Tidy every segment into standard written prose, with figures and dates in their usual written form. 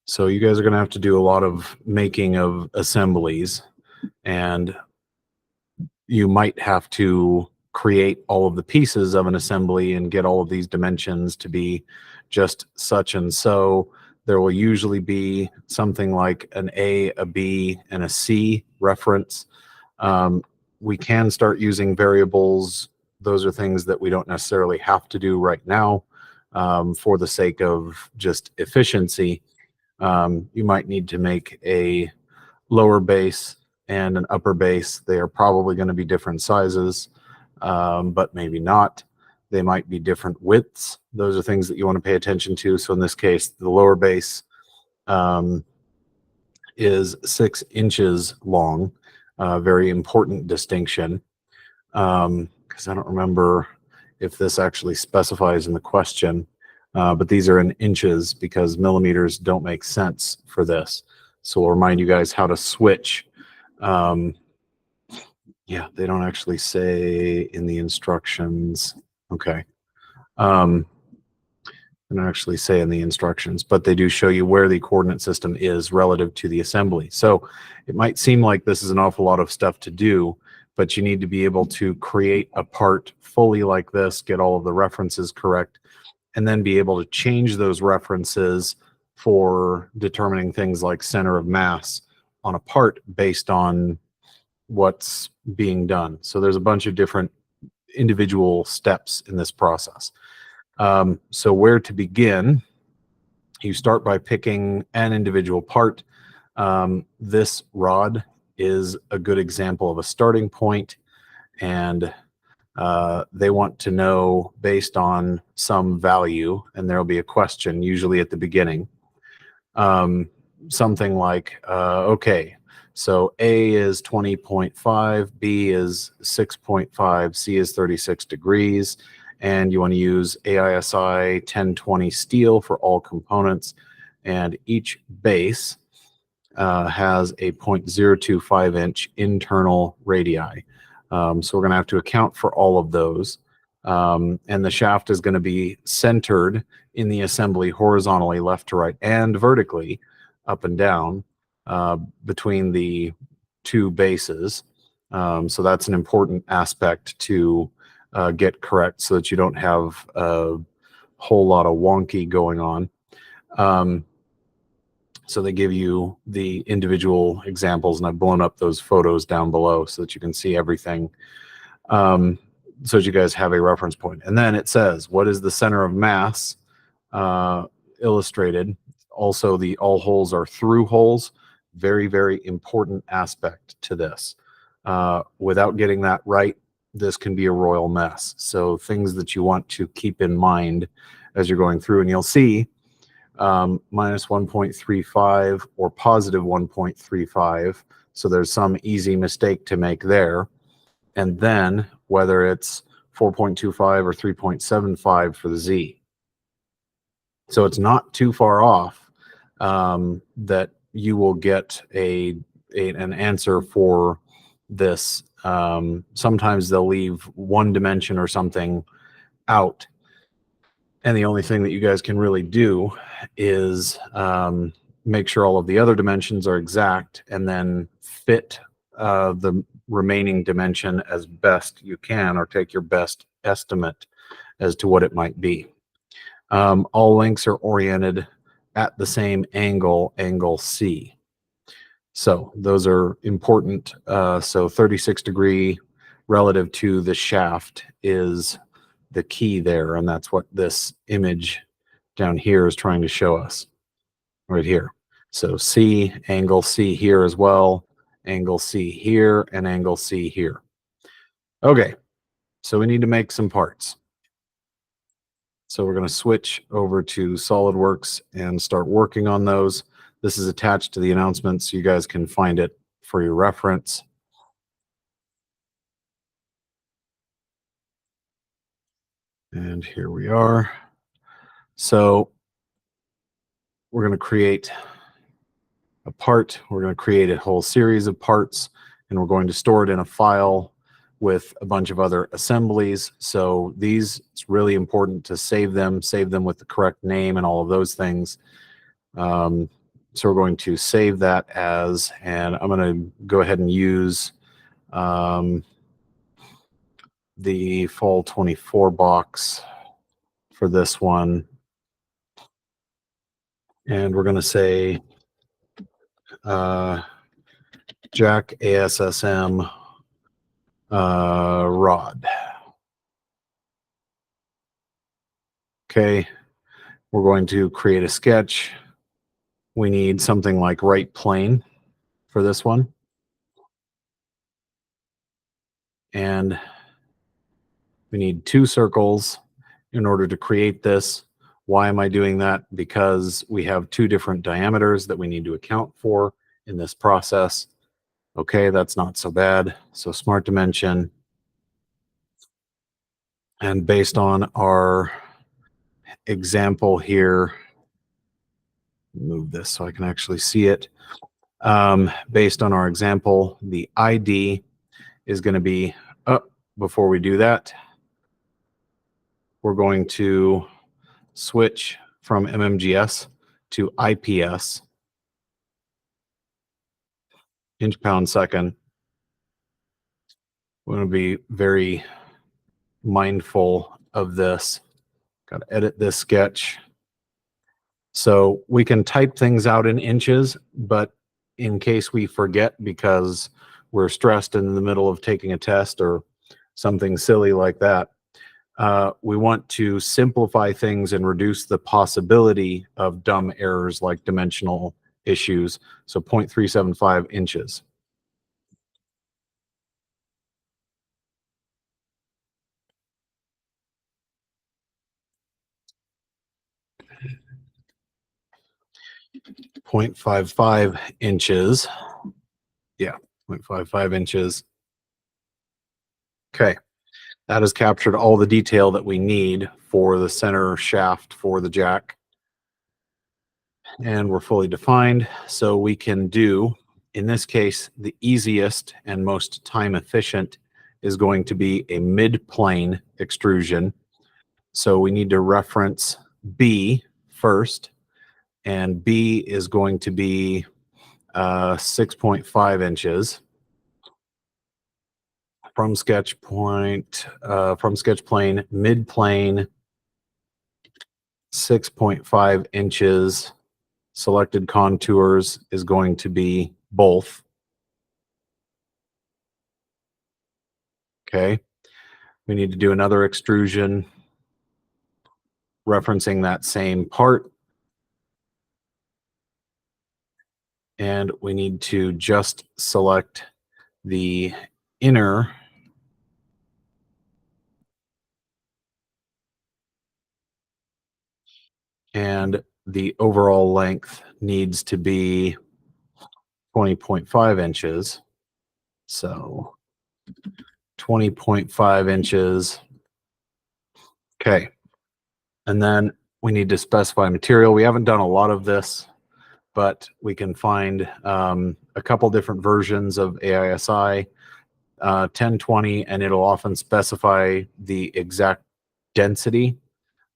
So you guys are going to have to do a lot of making of assemblies, and you might have to create all of the pieces of an assembly and get all of these dimensions to be just such and so. There will usually be something like an A, a B, and a C reference. We can start using variables. Those are things that we don't necessarily have to do right now for the sake of just efficiency. You might need to make a lower base and an upper base. They are probably going to be different sizes, but maybe not. They might be different widths. Those are things that you want to pay attention to. So in this case, the lower base is 6 inches long. Very important distinction, because I don't remember if this actually specifies in the question, but these are in inches because millimeters don't make sense for this. So we'll remind you guys how to switch. Yeah, they don't actually say in the instructions. Okay. They don't actually say in the instructions, but they do show you where the coordinate system is relative to the assembly. So it might seem like this is an awful lot of stuff to do, but you need to be able to create a part fully like this, get all of the references correct, and then be able to change those references for determining things like center of mass on a part based on what's being done. So there's a bunch of different individual steps in this process. So where to begin? You start by picking an individual part. This rod is a good example of a starting point, and they want to know based on some value, and there'll be a question usually at the beginning. Something like, okay, so A is 20.5, B is 6.5, C is 36 degrees, and you want to use AISI 1020 steel for all components, and each base has a 0.025 inch internal radii. So we're going to have to account for all of those. And the shaft is going to be centered in the assembly horizontally, left to right, and vertically, up and down, between the two bases. So that's an important aspect to get correct so that you don't have a whole lot of wonky going on. So they give you the individual examples, and I've blown up those photos down below so that you can see everything, so that you guys have a reference point. And then it says, what is the center of mass illustrated? Also, the all holes are through holes. Very, very important aspect to this. Without getting that right, this can be a royal mess. So things that you want to keep in mind as you're going through, and you'll see minus 1.35 or positive 1.35. So there's some easy mistake to make there. And then whether it's 4.25 or 3.75 for the Z. So it's not too far off that you will get an answer for this. Sometimes they'll leave one dimension or something out, and the only thing that you guys can really do is make sure all of the other dimensions are exact, and then fit the remaining dimension as best you can, or take your best estimate as to what it might be. All links are oriented at the same angle, angle C. So those are important. So 36 degree relative to the shaft is the key there, and that's what this image down here is trying to show us right here. So C, angle C here as well, angle C here, and angle C here. Okay, so we need to make some parts. So we're going to switch over to SolidWorks and start working on those. This is attached to the announcement, so you guys can find it for your reference. And here we are. So we're going to create a part. We're going to create a whole series of parts, and we're going to store it in a file with a bunch of other assemblies. So these, it's really important to save them with the correct name and all of those things. So we're going to save that as, and I'm going to go ahead and use the fall 24 box for this one. And we're going to say Jack ASSM rod. Okay, we're going to create a sketch. We need something like right plane for this one. And we need 2 circles in order to create this. Why am I doing that? Because we have 2 different diameters that we need to account for in this process. Okay, that's not so bad. So smart dimension. And based on our example here, move this so I can actually see it. Based on our example, the ID is going to be up. Before we do that, we're going to switch from MMGS to IPS, inch pound second. We're going to be very mindful of this. Got to edit this sketch. So we can type things out in inches, but in case we forget because we're stressed in the middle of taking a test or something silly like that, we want to simplify things and reduce the possibility of dumb errors like dimensional issues. So 0.375 inches. .55 inches. Yeah, 0.55 inches. Okay, that has captured all the detail that we need for the center shaft for the jack. And we're fully defined. So we can do, in this case, the easiest and most time efficient is going to be a mid-plane extrusion. So we need to reference B first, and B is going to be 6.5 inches from sketch point, from sketch plane, mid plane, 6.5 inches. Selected contours is going to be both. Okay. We need to do another extrusion referencing that same part. And we need to just select the inner and the overall length needs to be 20.5 inches. So 20.5 inches. Okay. And then we need to specify material. We haven't done a lot of this, but we can find a couple different versions of AISI 1020, and it'll often specify the exact density,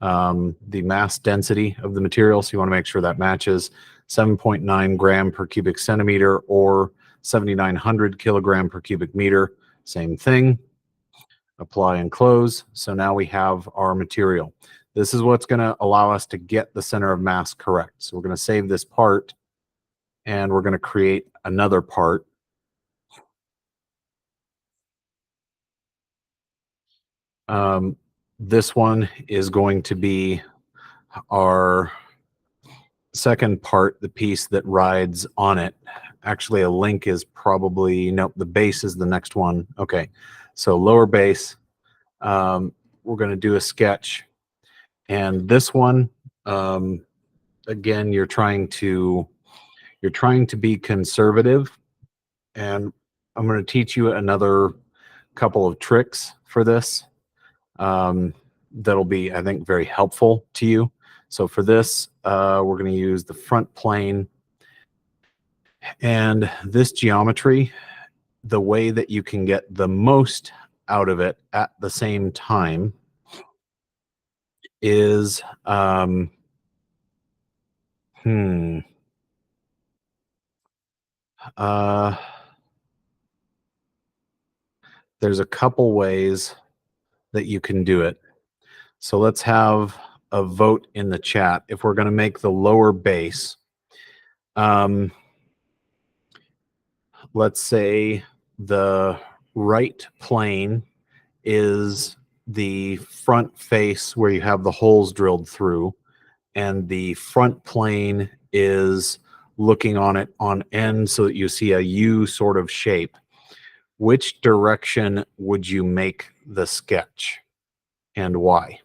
the mass density of the material. So you want to make sure that matches 7.9 gram per cubic centimeter or 7,900 kilogram per cubic meter. Same thing. Apply and close. So now we have our material. This is what's going to allow us to get the center of mass correct. So we're going to save this part and we're going to create another part. This one is going to be our second part, the piece that rides on it. Actually, a link is probably, nope, the base is the next one. Okay, so lower base, we're going to do a sketch. And this one, again, you're trying to be conservative. And I'm going to teach you another couple of tricks for this. That'll be, I think, very helpful to you. So for this, we're going to use the front plane. And this geometry, the way that you can get the most out of it at the same time is, There's a couple ways that you can do it. So let's have a vote in the chat. If we're going to make the lower base, let's say the right plane is the front face where you have the holes drilled through, and the front plane is looking on it on end so that you see a U sort of shape. Which direction would you make the sketch and why?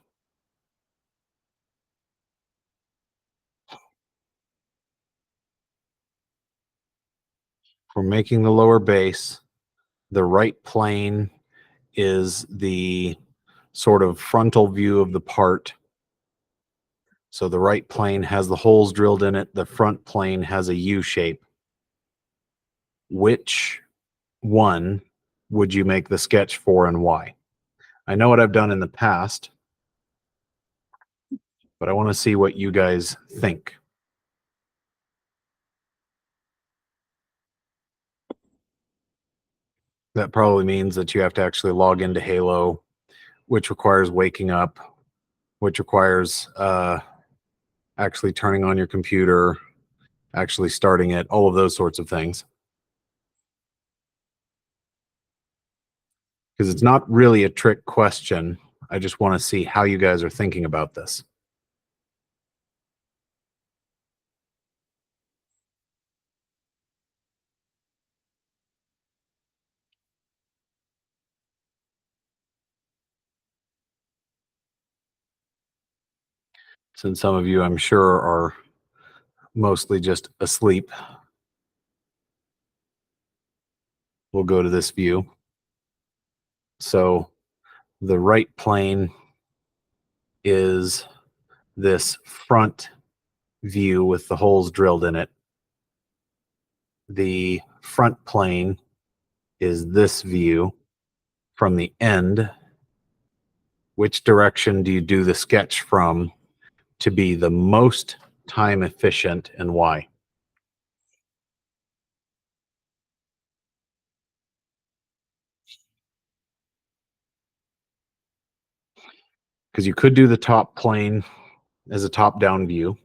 For making the lower base, the right plane is the sort of frontal view of the part. So the right plane has the holes drilled in it. The front plane has a U shape. Which one would you make the sketch for and why? I know what I've done in the past, but I want to see what you guys think. That probably means that you have to actually log into Halo, which requires waking up, which requires actually turning on your computer, actually starting it, all of those sorts of things. Because it's not really a trick question. I just want to see how you guys are thinking about this. Since some of you, I'm sure, are mostly just asleep, we'll go to this view. So the right plane is this front view with the holes drilled in it. The front plane is this view from the end. Which direction do you do the sketch from to be the most time efficient and why? Because you could do the top plane as a top-down view,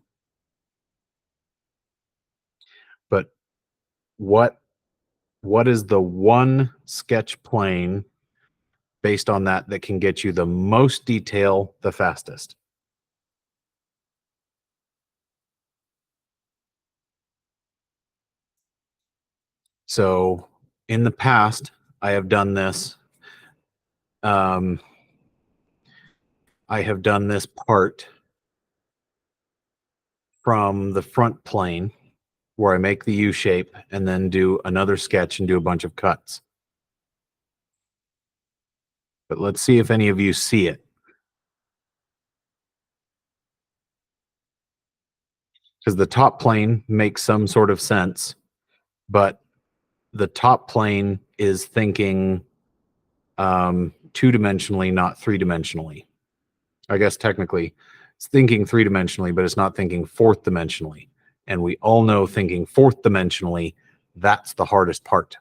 but what is the one sketch plane based on that that can get you the most detail the fastest? So in the past, I have done this. I have done this part from the front plane where I make the U shape and then do another sketch and do a bunch of cuts. But let's see if any of you see it. Because the top plane makes some sort of sense, but the top plane is thinking two-dimensionally, not three-dimensionally. I guess technically it's thinking three-dimensionally, but it's not thinking fourth-dimensionally. And we all know thinking fourth-dimensionally, that's the hardest part.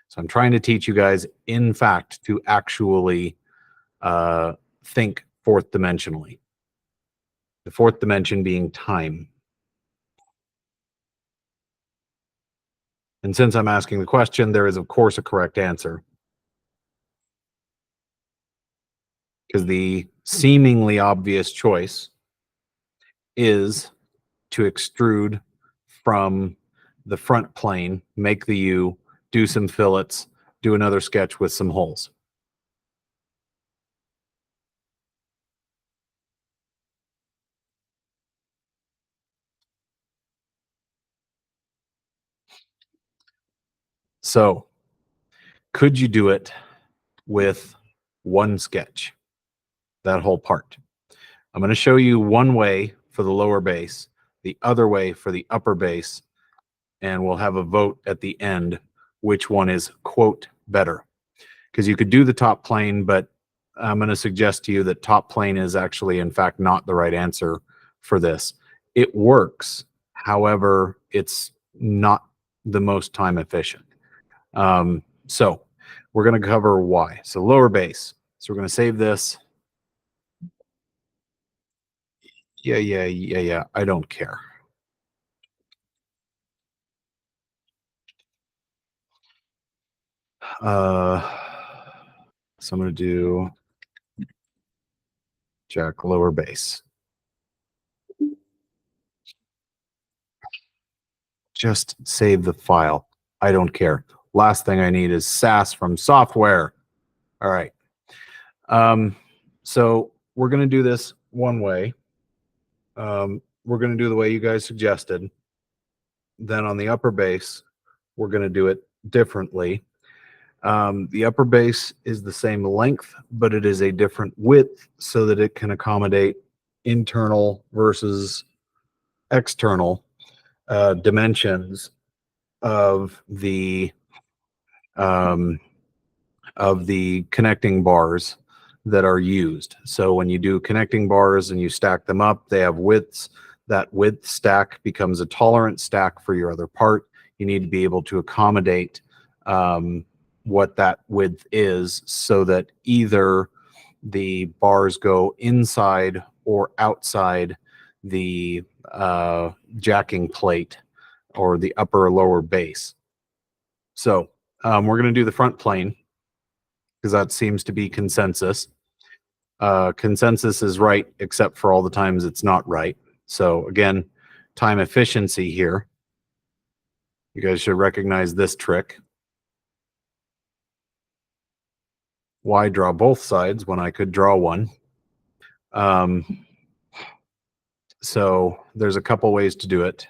So I'm trying to teach you guys, in fact, to actually think fourth-dimensionally. The fourth dimension being time. And since I'm asking the question, there is, of course, a correct answer. Because the seemingly obvious choice is to extrude from the front plane, make the U, do some fillets, do another sketch with some holes. So, could you do it with one sketch, that whole part? I'm going to show you one way for the lower base, the other way for the upper base, and we'll have a vote at the end which one is, quote, better. Because you could do the top plane, but I'm going to suggest to you that top plane is actually, in fact, not the right answer for this. It works. However, it's not the most time efficient. So we're going to cover why. So lower base. So we're going to save this. Yeah. I don't care. So I'm going to do jack lower base. Just save the file. I don't care. Last thing I need is SAS from software. All right. So we're going to do this one way. We're going to do the way you guys suggested. Then on the upper base, we're going to do it differently. The upper base is the same length, but it is a different width so that it can accommodate internal versus external dimensions of the connecting bars that are used. So when you do connecting bars and you stack them up, they have widths. That width stack becomes a tolerance stack for your other part. You need to be able to accommodate what that width is so that either the bars go inside or outside the jacking plate or the upper or lower base. So we're going to do the front plane because that seems to be consensus. Consensus is right, except for all the times it's not right. So again, time efficiency here. You guys should recognize this trick. Why draw both sides when I could draw one? So there's a couple ways to do it.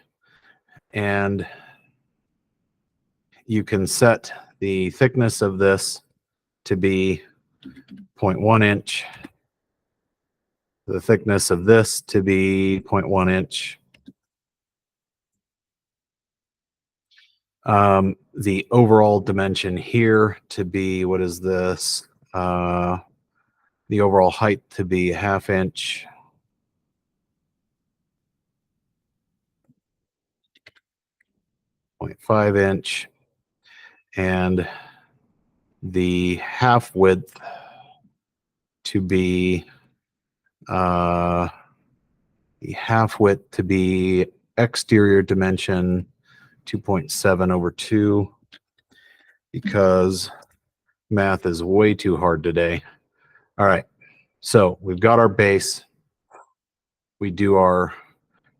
And you can set the thickness of this to be 0.1 inch. The thickness of this to be 0.1 inch. The overall dimension here to be, what is this? The overall height to be 1/2 inch. 0.5 inch. And the half width to be exterior dimension 2.7 over 2, because math is way too hard today. All right, so we've got our base. We do our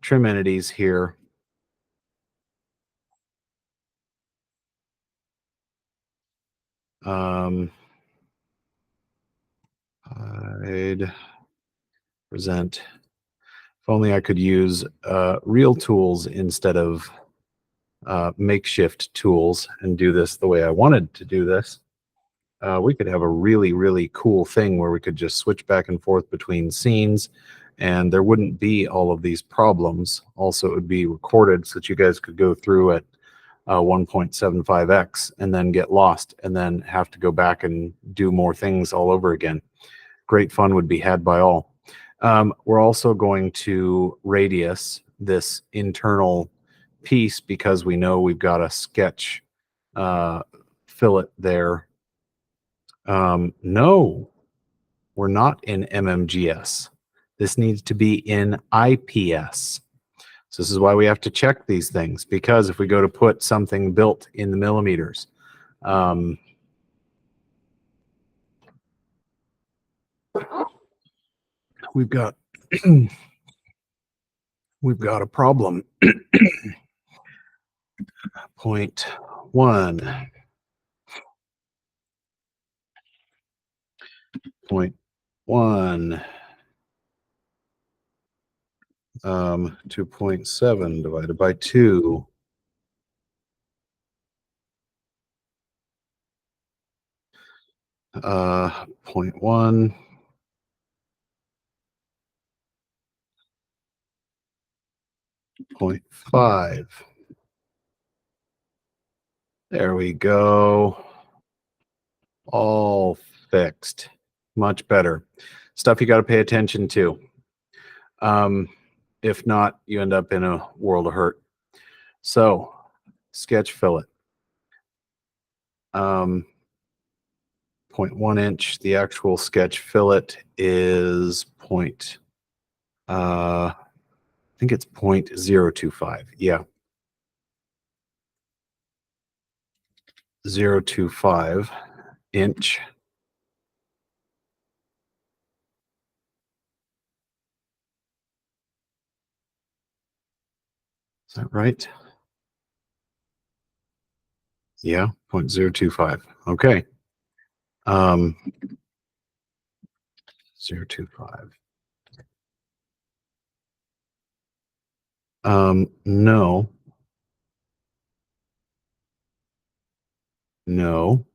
trim entities here. I'd present. If only I could use real tools instead of makeshift tools and do this the way I wanted to do this. We could have a really, really cool thing where we could just switch back and forth between scenes and there wouldn't be all of these problems. Also, it would be recorded so that you guys could go through at 1.75x and then get lost and then have to go back and do more things all over again. Great fun would be had by all. We're also going to radius this internal piece because we know we've got a sketch fillet there. No, we're not in MMGS. This needs to be in IPS. So this is why we have to check these things, because if we go to put something built in the millimeters, we've got a problem. 0.1, 0.1, 2.7 divided by 2. Uh, 0.1, 0.5. There we go. All fixed. Much better. Stuff you got to pay attention to. If not, you end up in a world of hurt. So sketch fillet. 0.1 inch. The actual sketch fillet is I think it's 0.025. Yeah. 0.025 inch. Is that right? Yeah, 0.025. Okay. 0.025. No, no.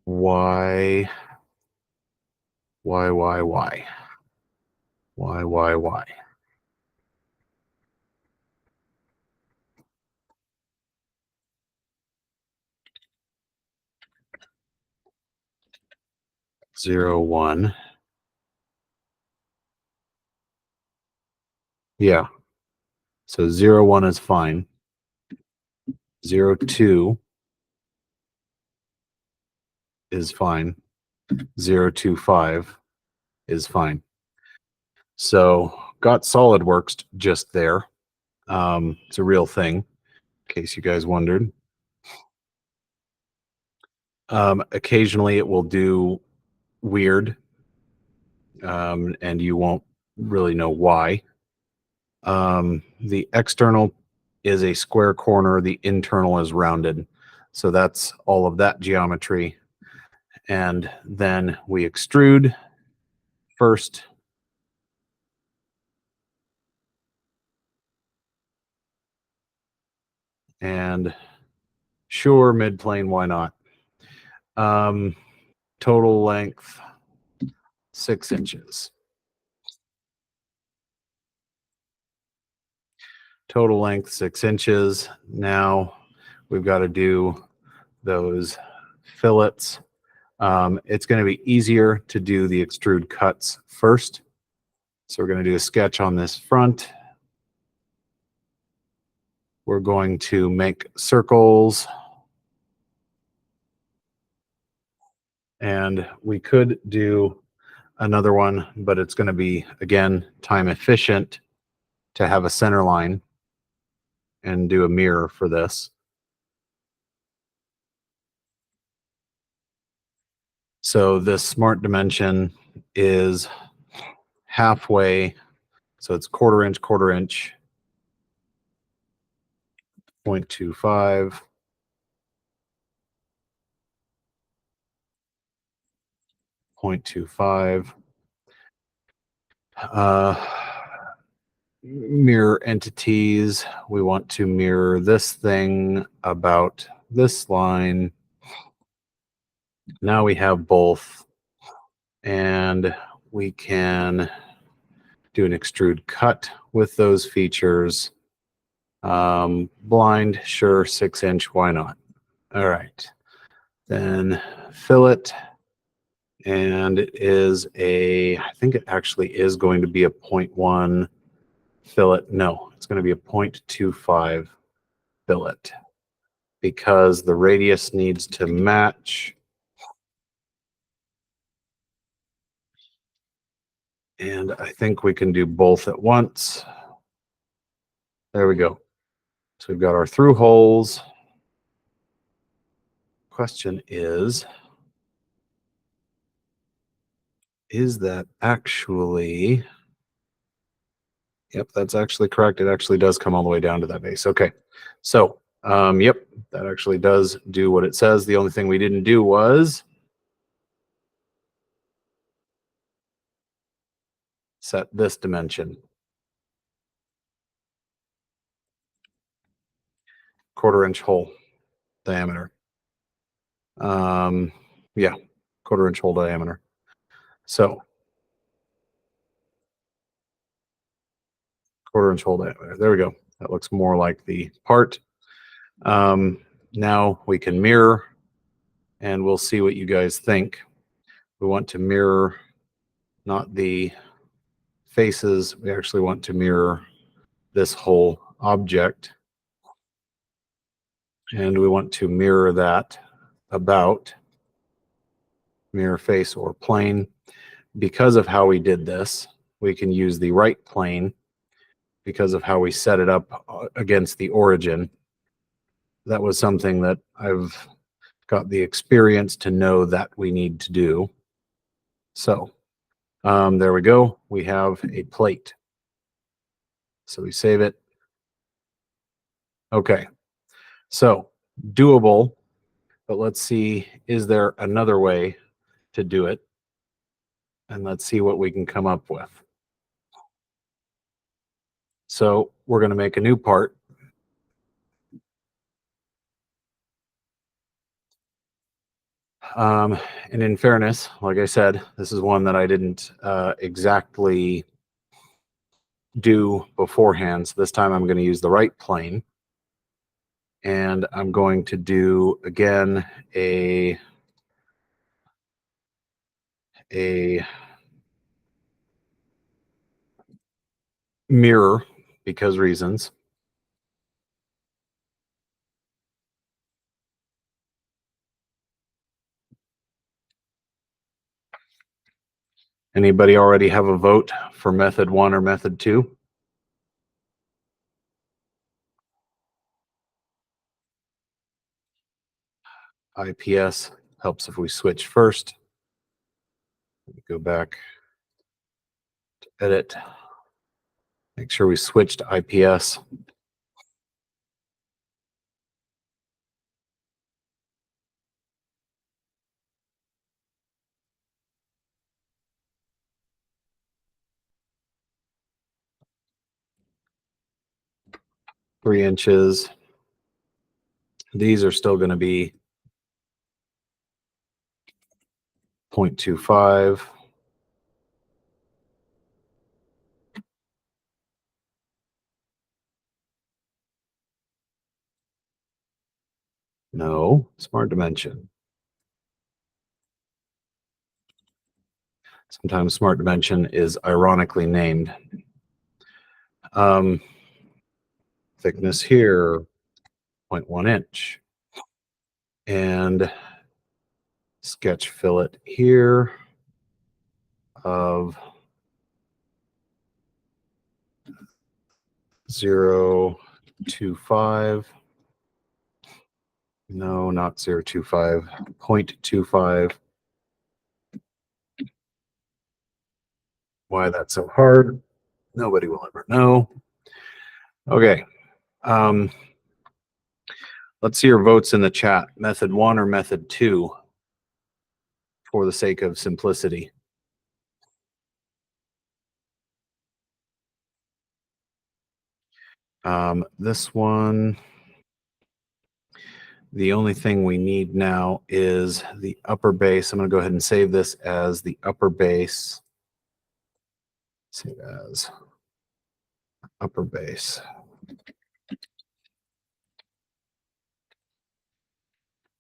Why? Why? Why? Why? Why? Why? Why? 0.1. Yeah. So 0.1 is fine. 0.2 is fine. 0.25 is fine. So got SolidWorks just there. It's a real thing, in case you guys wondered. Occasionally it will do weird, and you won't really know why. The external is a square corner, the internal is rounded. So that's all of that geometry. And then we extrude first. And sure, mid plane, why not? Total length 6 inches. Total length 6 inches. Now we've got to do those fillets. It's going to be easier to do the extrude cuts first. So we're going to do a sketch on this front. We're going to make circles. And we could do another one, but it's going to be, again, time efficient to have a center line and do a mirror for this. So this smart dimension is halfway. So it's quarter inch, 0.25, 0.25. Mirror entities. We want to mirror this thing about this line. Now we have both, and we can do an extrude cut with those features. Blind, sure, 6 inch, why not? All right. Then fillet, and it is I think it actually is going to be a 0.1 fillet. No, it's going to be a 0.25 fillet because the radius needs to match. And I think we can do both at once. There we go. So we've got our through holes. Question is that actually, yep, that's actually correct. It actually does come all the way down to that base. Okay. So, yep, that actually does do what it says. The only thing we didn't do was set this dimension. Quarter inch hole diameter. Yeah, quarter inch hole diameter. So quarter inch hole diameter. There we go. That looks more like the part. Now we can mirror, and we'll see what you guys think. We want to mirror not the faces. We actually want to mirror this whole object, and we want to mirror that about mirror face or plane. Because of how we did this, we can use the right plane because of how we set it up against the origin. That was something that I've got the experience to know that we need to do. So there we go. We have a plate. So we save it. Okay. So doable, but let's see, is there another way to do it? And let's see what we can come up with. So we're going to make a new part. And in fairness, like I said, this is one that I didn't exactly do beforehand. So this time I'm going to use the right plane. And I'm going to do, again, a mirror because reasons. Anybody already have a vote for method 1 or method 2? IPS helps if we switch first. Go back to edit. Make sure we switch to IPS. Three inches. These are still going to be 0.25. No, smart dimension. Sometimes smart dimension is ironically named. Thickness here, 0.1 inch. And sketch fillet here of 0.25. No, not 0.25, 0.25. Why that's so hard, nobody will ever know. Okay. Let's see your votes in the chat. Method 1 or method 2 for the sake of simplicity. This one, the only thing we need now is the upper base. I'm going to go ahead and save this as the upper base. Save as upper base.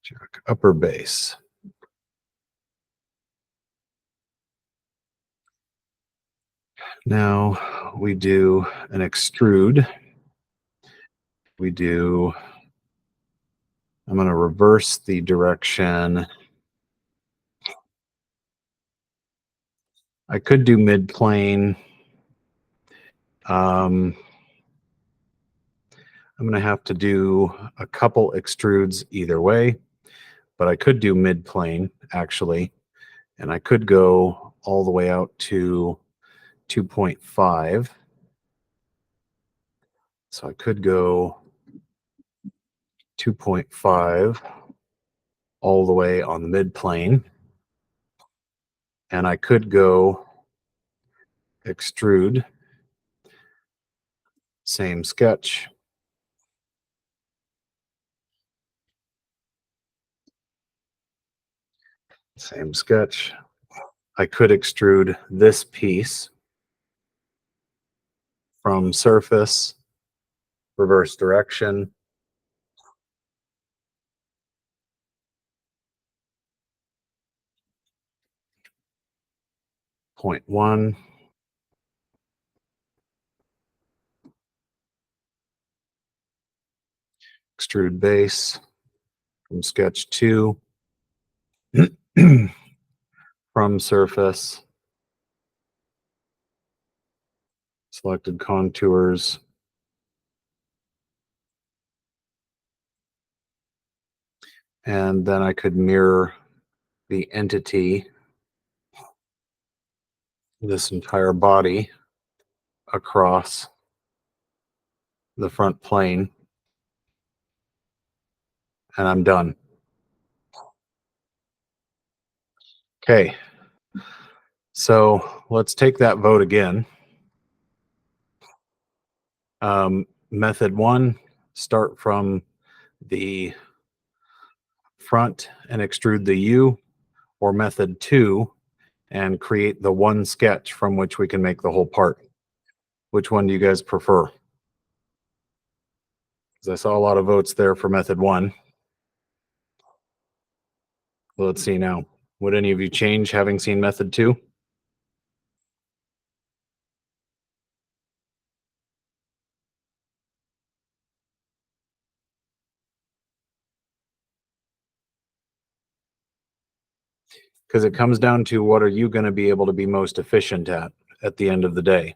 Check upper base. Now we do an extrude. We do, I'm going to reverse the direction. I could do mid plane. I'm going to have to do a couple extrudes either way, but I could do mid plane actually, and I could go all the way out to 2.5. So I could go 2.5 all the way on the mid plane, and I could go extrude, same sketch. Same sketch. I could extrude this piece from surface, reverse direction. Point 1. extrude base from sketch 2, from surface, selected contours, and then I could mirror the entity, this entire body, across the front plane, and I'm done. Okay, so let's take that vote again. Method 1, start from the front and extrude the U, or method 2, and create the one sketch from which we can make the whole part. Which one do you guys prefer? Because I saw a lot of votes there for method 1. Well, let's see now. Would any of you change having seen method 2? Because it comes down to what are you going to be able to be most efficient at the end of the day.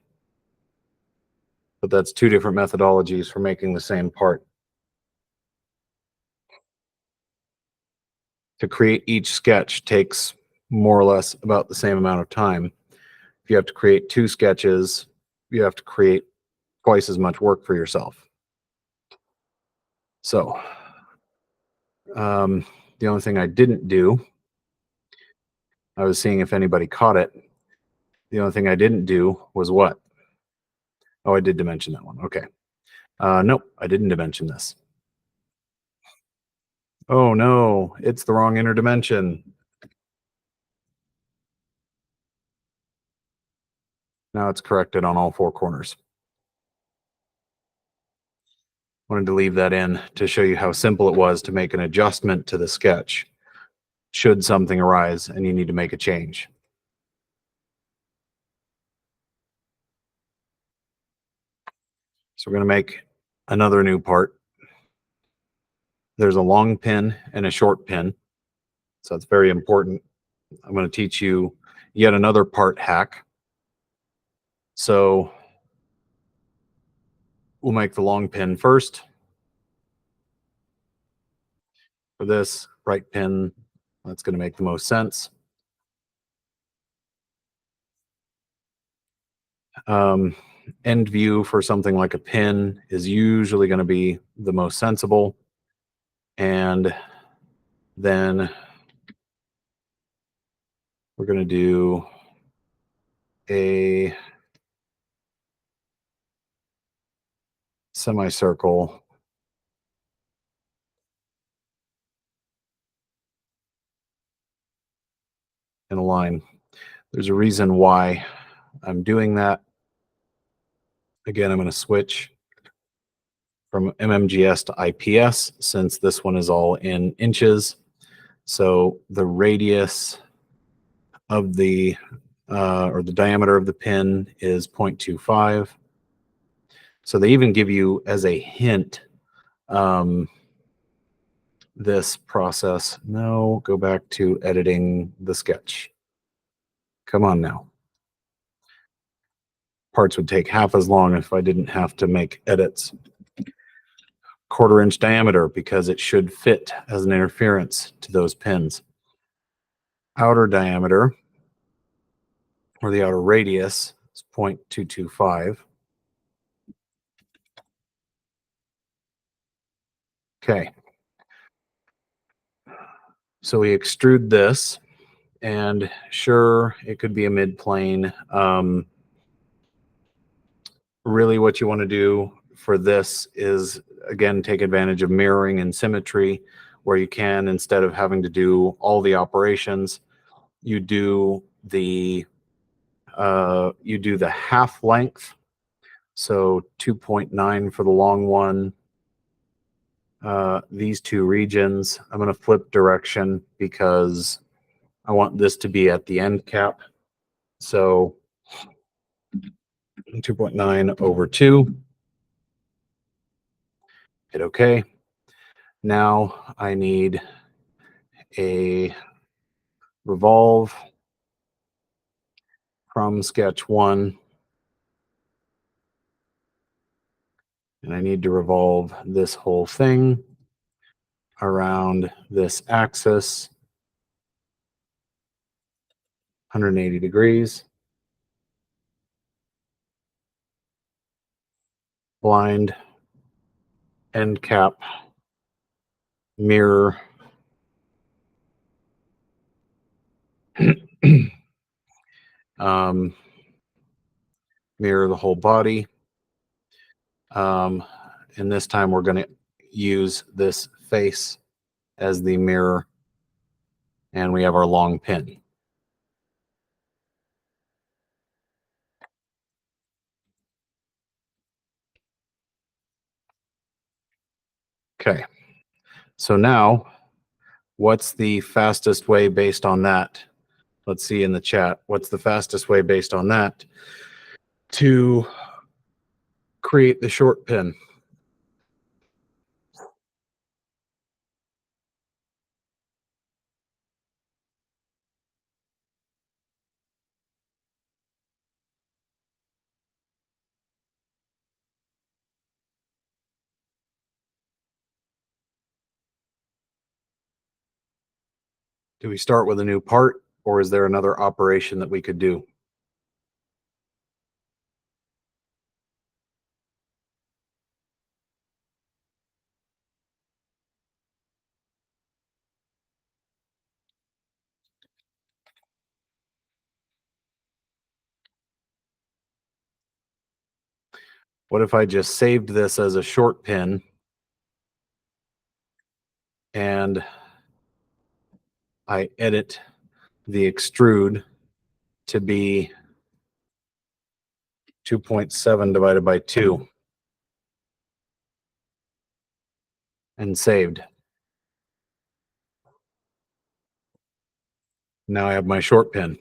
But that's two different methodologies for making the same part. To create each sketch takes more or less about the same amount of time. If you have to create 2 sketches, you have to create twice as much work for yourself. So the only thing I didn't do, I was seeing if anybody caught it. The only thing I didn't do was what? Oh, I did dimension that one. Okay. Nope, I didn't dimension this. Oh no, it's the wrong inner dimension. Now it's corrected on all 4 corners. Wanted to leave that in to show you how simple it was to make an adjustment to the sketch should something arise and you need to make a change. So we're going to make another new part. There's a long pin and a short pin. So it's very important. I'm going to teach you yet another part hack. So we'll make the long pin first. For this right pin, that's going to make the most sense. End view for something like a pin is usually going to be the most sensible. And then we're going to do a semicircle in a line. There's a reason why I'm doing that. Again, I'm going to switch from MMGS to IPS since this one is all in inches. So the radius of the or the diameter of the pin is 0.25. So they even give you as a hint this process. No, go back to editing the sketch. Come on now. Parts would take half as long if I didn't have to make edits. 1/4 inch diameter because it should fit as an interference to those pins. Outer diameter, or the outer radius, is 0.225. Okay. So we extrude this, and sure, it could be a mid-plane. Really what you want to do for this is, again, take advantage of mirroring and symmetry where you can. Instead of having to do all the operations, you do the half length. So 2.9 for the long one. These 2 regions, I'm going to flip direction because I want this to be at the end cap. So 2.9 over 2. Hit OK. Now I need a revolve from sketch 1, and I need to revolve this whole thing around this axis 180 degrees. Blind, end cap, mirror, um, mirror the whole body. And this time we're going to use this face as the mirror, and we have our long pin. Okay, so now what's the fastest way based on that? Let's see in the chat. What's the fastest way based on that to create the short pin? Do we start with a new part, or is there another operation that we could do? What if I just saved this as a short pin and I edit the extrude to be 2.7 divided by 2 and saved? Now I have my short pin.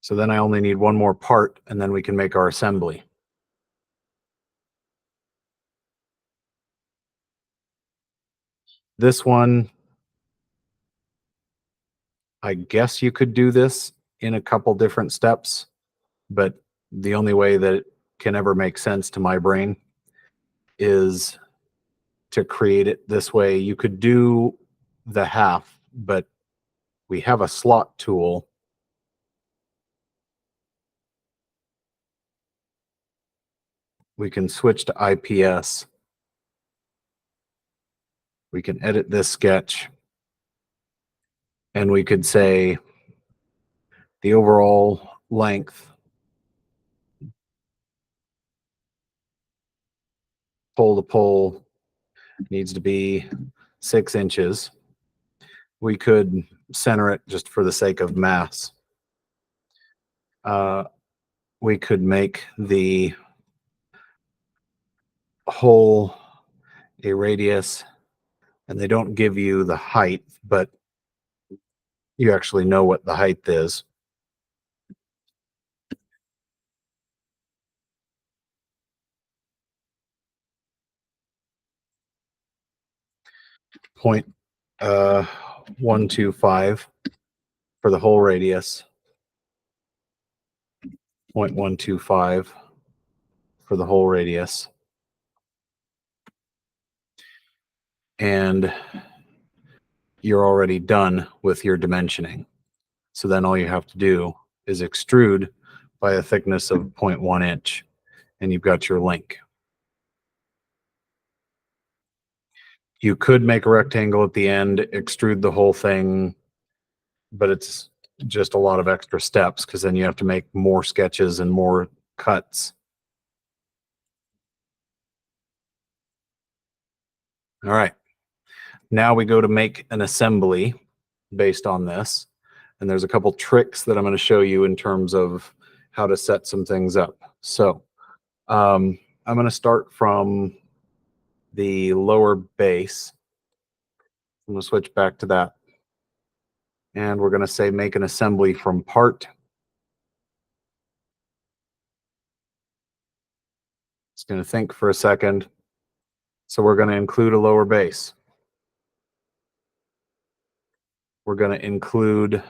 So then I only need one more part, and then we can make our assembly. This one, I guess you could do this in a couple different steps, but the only way that it can ever make sense to my brain is to create it this way. You could do the half, but we have a slot tool. We can switch to IPS. We can edit this sketch, and we could say the overall length pole to pole needs to be 6 inches. We could center it just for the sake of mass. We could make the hole a radius, and they don't give you the height, but you actually know what the height is. Point 125 for the whole radius. 0.125 for the whole radius. And you're already done with your dimensioning. So then all you have to do is extrude by a thickness of 0.1 inch, and you've got your link. You could make a rectangle at the end, extrude the whole thing, but it's just a lot of extra steps because then you have to make more sketches and more cuts. All right. Now we go to make an assembly based on this. And there's a couple tricks that I'm going to show you in terms of how to set some things up. So I'm going to start from the lower base. I'm going to switch back to that. And we're going to say make an assembly from part. It's going to think for a second. So we're going to include a lower base. We're going to include,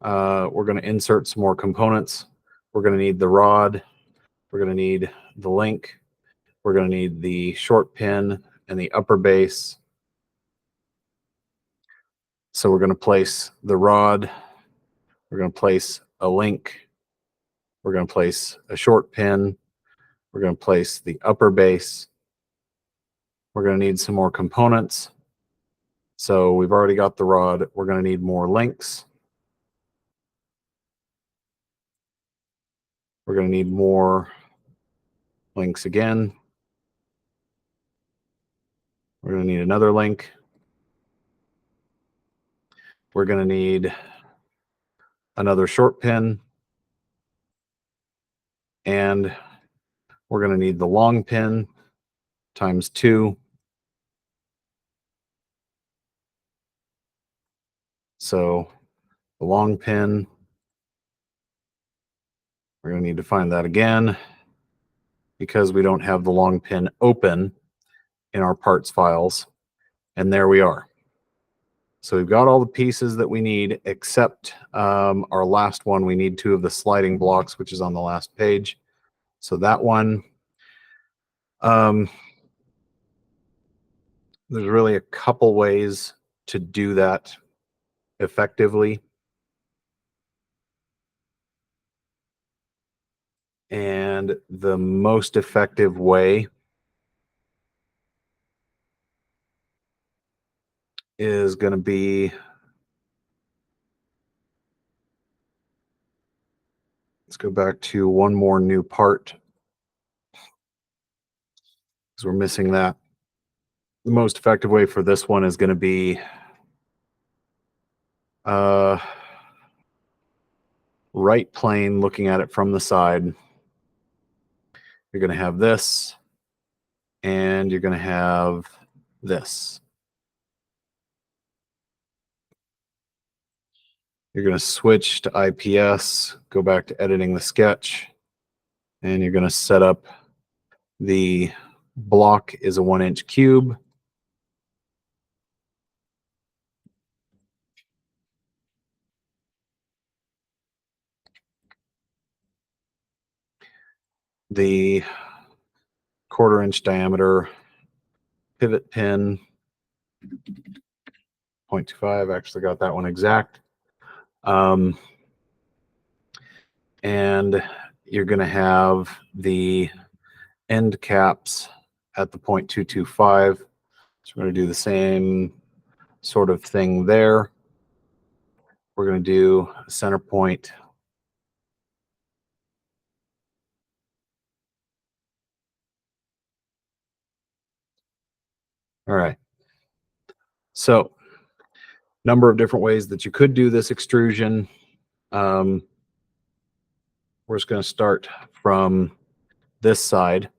we're going to insert some more components. We're going to need the rod. We're going to need the link. We're going to need the short pin and the upper base. So we're going to place the rod. We're going to place a link. We're going to place a short pin. We're going to place the upper base. We're going to need some more components. So we've already got the rod. We're going to need more links. We're going to need more links again. We're going to need another link. We're going to need another short pin. And we're going to need the long pin times 2. So the long pin, we're going to need to find that again because we don't have the long pin open in our parts files. And there we are. So we've got all the pieces that we need except our last one. We need 2 of the sliding blocks, which is on the last page. So that one, there's really a couple ways to do that effectively. And the most effective way is going to be, let's go back to one more new part because we're missing that. The most effective way for this one is going to be right plane, looking at it from the side. You're going to have this, and you're going to have this. You're going to switch to IPS, go back to editing the sketch, and you're going to set up the block is a 1-inch cube. The 1/4-inch diameter pivot pin, 0.25, actually got that one exact. And you're going to have the end caps at the 0.225. So we're going to do the same sort of thing there. We're going to do a center point. All right. So, number of different ways that you could do this extrusion. We're just going to start from this side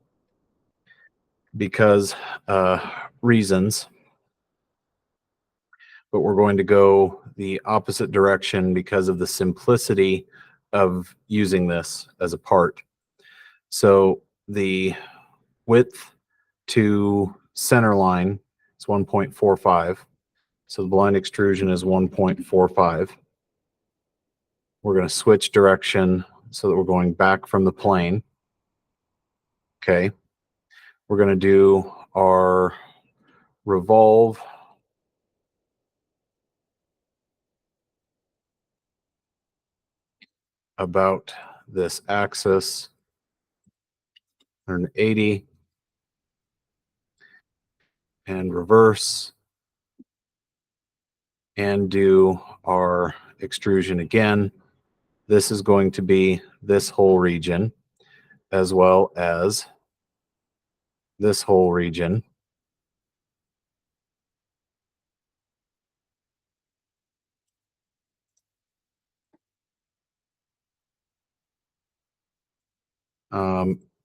because reasons, but we're going to go the opposite direction because of the simplicity of using this as a part. So the width to center line is 1.45. So the blind extrusion is 1.45. We're going to switch direction so that we're going back from the plane. Okay. We're going to do our revolve. About this axis, 180, and reverse, and do our extrusion again. This is going to be this whole region, as well as this whole region.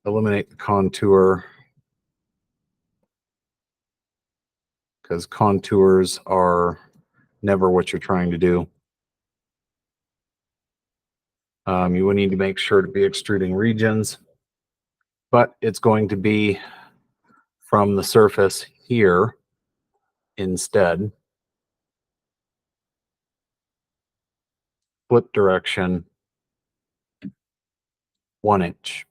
Eliminate the contour because contours are never what you're trying to do. You will need to make sure to be extruding regions, but it's going to be from the surface here instead. Flip direction 1 inch.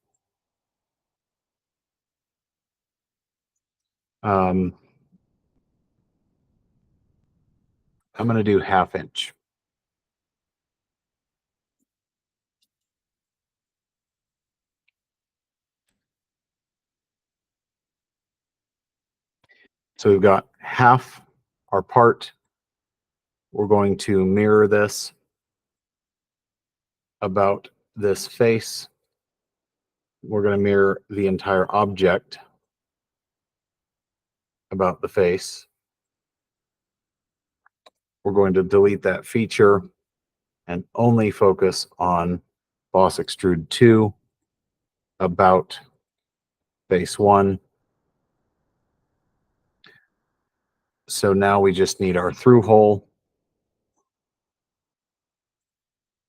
I'm going to do 1/2 inch. So we've got half our part. We're going to mirror this about this face. We're going to mirror the entire object about the face. We're going to delete that feature and only focus on Boss Extrude 2 about face 1. So now we just need our through hole.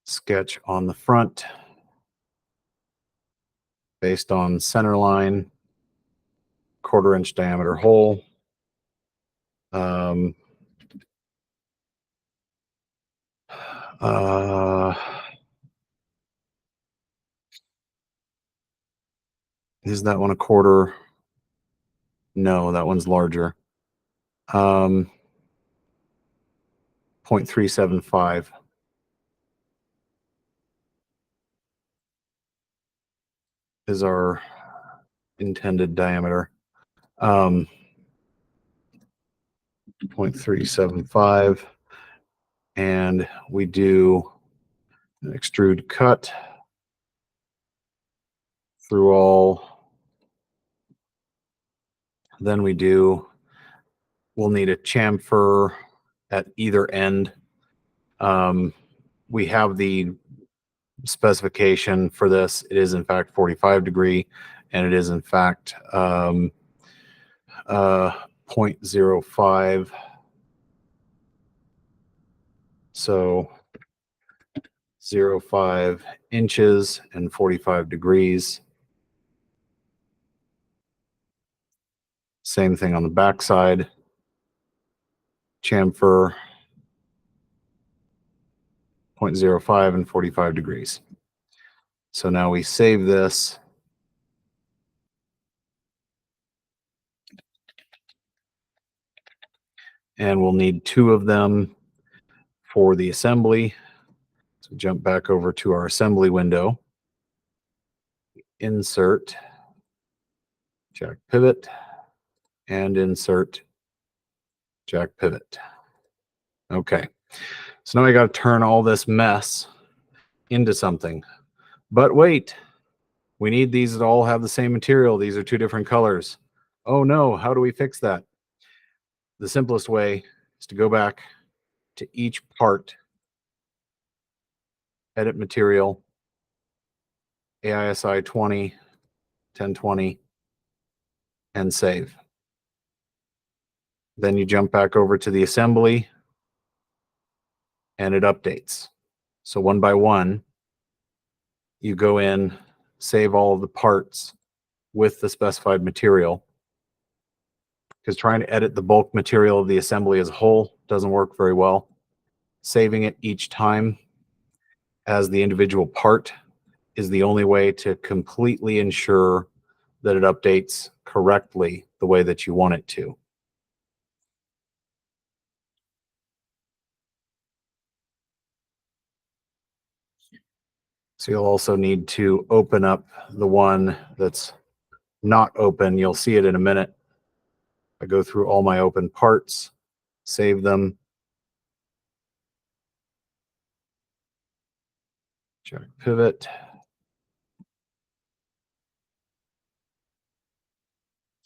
Sketch on the front based on center line, 1/4 inch diameter hole. Is that one 1/4? No, that one's larger. 0.375 is our intended diameter. 0.375, and we do an extrude cut through all. Then we'll need a chamfer at either end. We have the specification for this. It is in fact 45 degree, and it is in fact 0.05. So 0.05 inches and 45 degrees. Same thing on the back side. Chamfer 0.05 and 45 degrees. So now we save this. And we'll need 2 of them for the assembly. So jump back over to our assembly window. Insert, jack pivot, and insert, jack pivot. Okay. So now I got to turn all this mess into something. But wait, we need these to all have the same material. These are 2 different colors. Oh no, how do we fix that? The simplest way is to go back to each part, edit material, AISI 20, 1020, and save. Then you jump back over to the assembly and it updates. So one by one, you go in, save all of the parts with the specified material, because trying to edit the bulk material of the assembly as a whole doesn't work very well. Saving it each time as the individual part is the only way to completely ensure that it updates correctly the way that you want it to. So you'll also need to open up the one that's not open. You'll see it in a minute. I go through all my open parts, save them. Check pivot.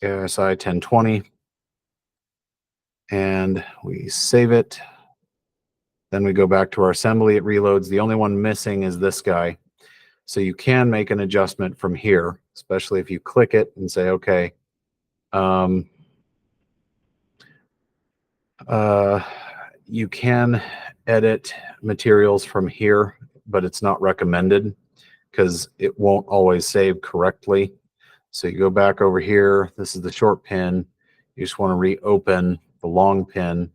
ASI 1020. And we save it. Then we go back to our assembly. It reloads. The only one missing is this guy. So you can make an adjustment from here, especially if you click it and say, okay, you can edit materials from here, but it's not recommended because it won't always save correctly. So you go back over here. This is the short pin. You just want to reopen the long pin.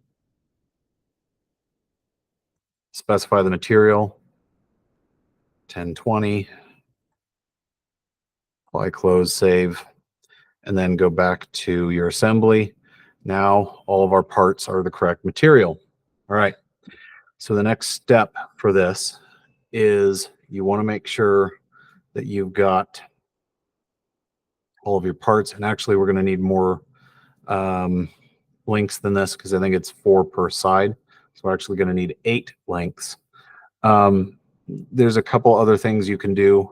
Specify the material. 1020. Apply, close, save, and then go back to your assembly. Now all of our parts are the correct material. All right. So the next step for this is you want to make sure that you've got all of your parts. And actually, we're going to need more links than this because I think it's 4 per side. So we're actually going to need 8 links. There's a couple other things you can do.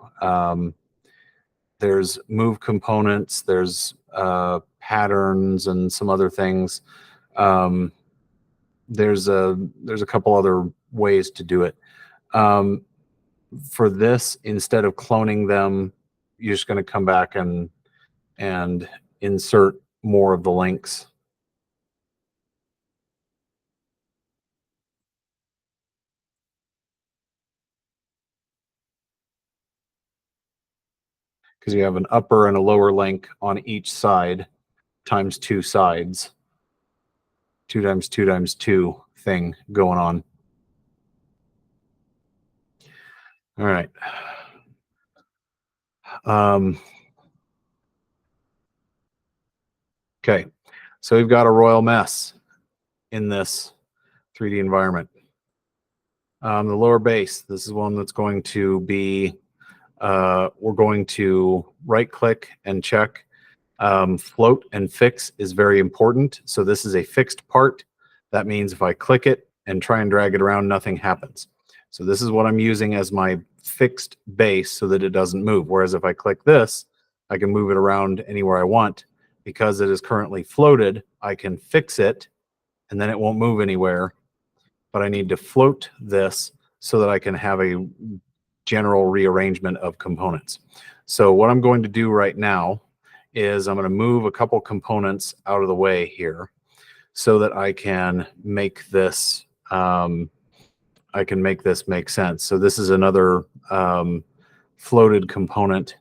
There's move components, there's patterns and some other things. There's a couple other ways to do it. For this, instead of cloning them, you're just going to come back and insert more of the links. Because you have an upper and a lower link on each side times 2 sides. 2 times 2 times 2 thing going on. All right. Okay, so we've got a royal mess in this 3D environment. The lower base, this is one that's going to be, we're going to right click and check. Float and fix is very important. So this is a fixed part. That means if I click it and try and drag it around, nothing happens. So this is what I'm using as my fixed base so that it doesn't move. Whereas if I click this, I can move it around anywhere I want. Because it is currently floated, I can fix it and then it won't move anywhere. But I need to float this so that I can have a general rearrangement of components. So what I'm going to do right now is I'm going to move a couple components out of the way here so that I can make this make sense. So this is another floated component,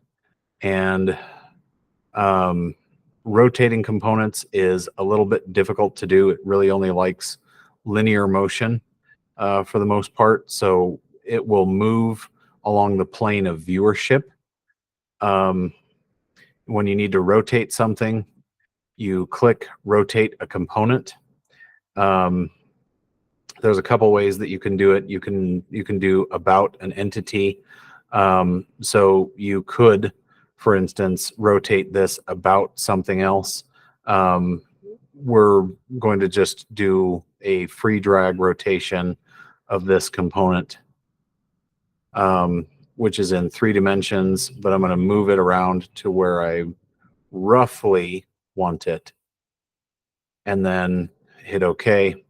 and rotating components is a little bit difficult to do. It really only likes linear motion for the most part. So it will move along the plane of viewership. When you need to rotate something, you click rotate a component. There's a couple ways that you can do it. You can do about an entity. So you could, for instance, rotate this about something else. We're going to just do a free drag rotation of this component, which is in 3 dimensions, but I'm going to move it around to where I roughly want it, and then hit OK.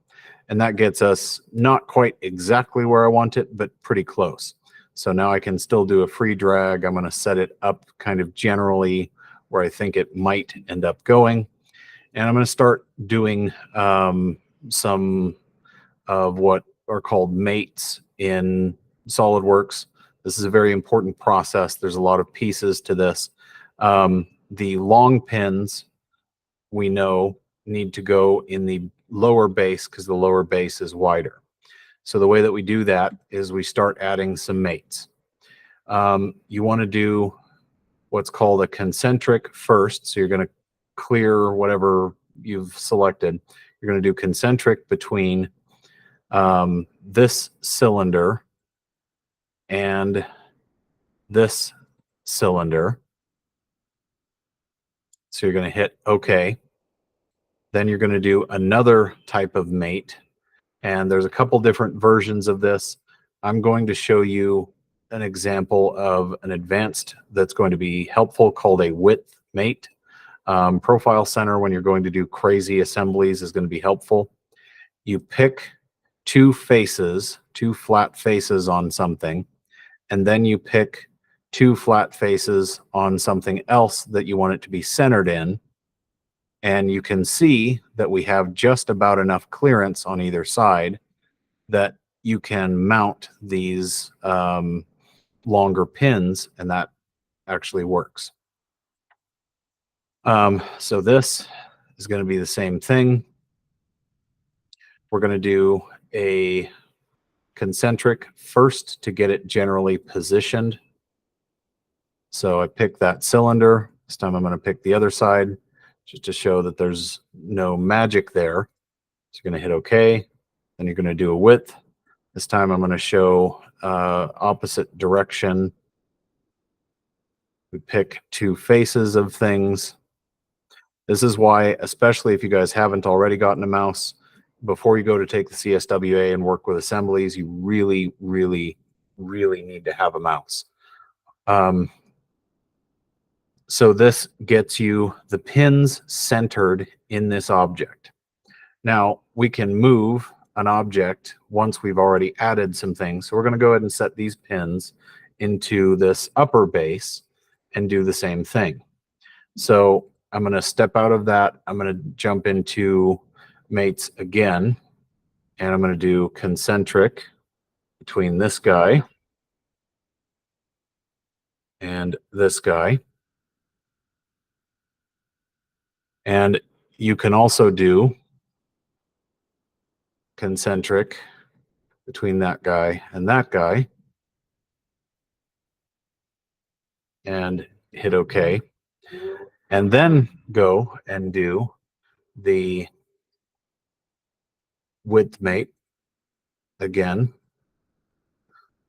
And that gets us not quite exactly where I want it, but pretty close. So now I can still do a free drag. I'm going to set it up kind of generally where I think it might end up going. And I'm going to start doing some of what are called mates in SolidWorks. This is a very important process. There's a lot of pieces to this. The long pins, we know, need to go in the lower base because the lower base is wider. So the way that we do that is we start adding some mates. You want to do what's called a concentric first. So you're going to clear whatever you've selected. You're going to do concentric between this cylinder and this cylinder. So you're going to hit OK. Then you're going to do another type of mate. And there's a couple different versions of this. I'm going to show you an example of an advanced that's going to be helpful called a width mate. Profile center, when you're going to do crazy assemblies, is going to be helpful. You pick 2 faces, 2 flat faces on something, and then you pick 2 flat faces on something else that you want it to be centered in. And you can see that we have just about enough clearance on either side that you can mount these longer pins, and that actually works. So this is going to be the same thing. We're going to do a concentric first to get it generally positioned. So I pick that cylinder. This time I'm going to pick the other side just to show that there's no magic there. So you're going to hit OK. Then you're going to do a width. This time I'm going to show opposite direction. We pick two faces of things. This is why, especially if you guys haven't already gotten a mouse, before you go to take the CSWA and work with assemblies, you really, really, really need to have a mouse. So this gets you the pins centered in this object. Now we can move an object once we've already added some things. So we're going to go ahead and set these pins into this upper base and do the same thing. So I'm going to step out of that. I'm going to jump into mates again, and I'm going to do concentric between this guy and this guy. And you can also do concentric between that guy and that guy and hit OK. And then go and do the width mate again.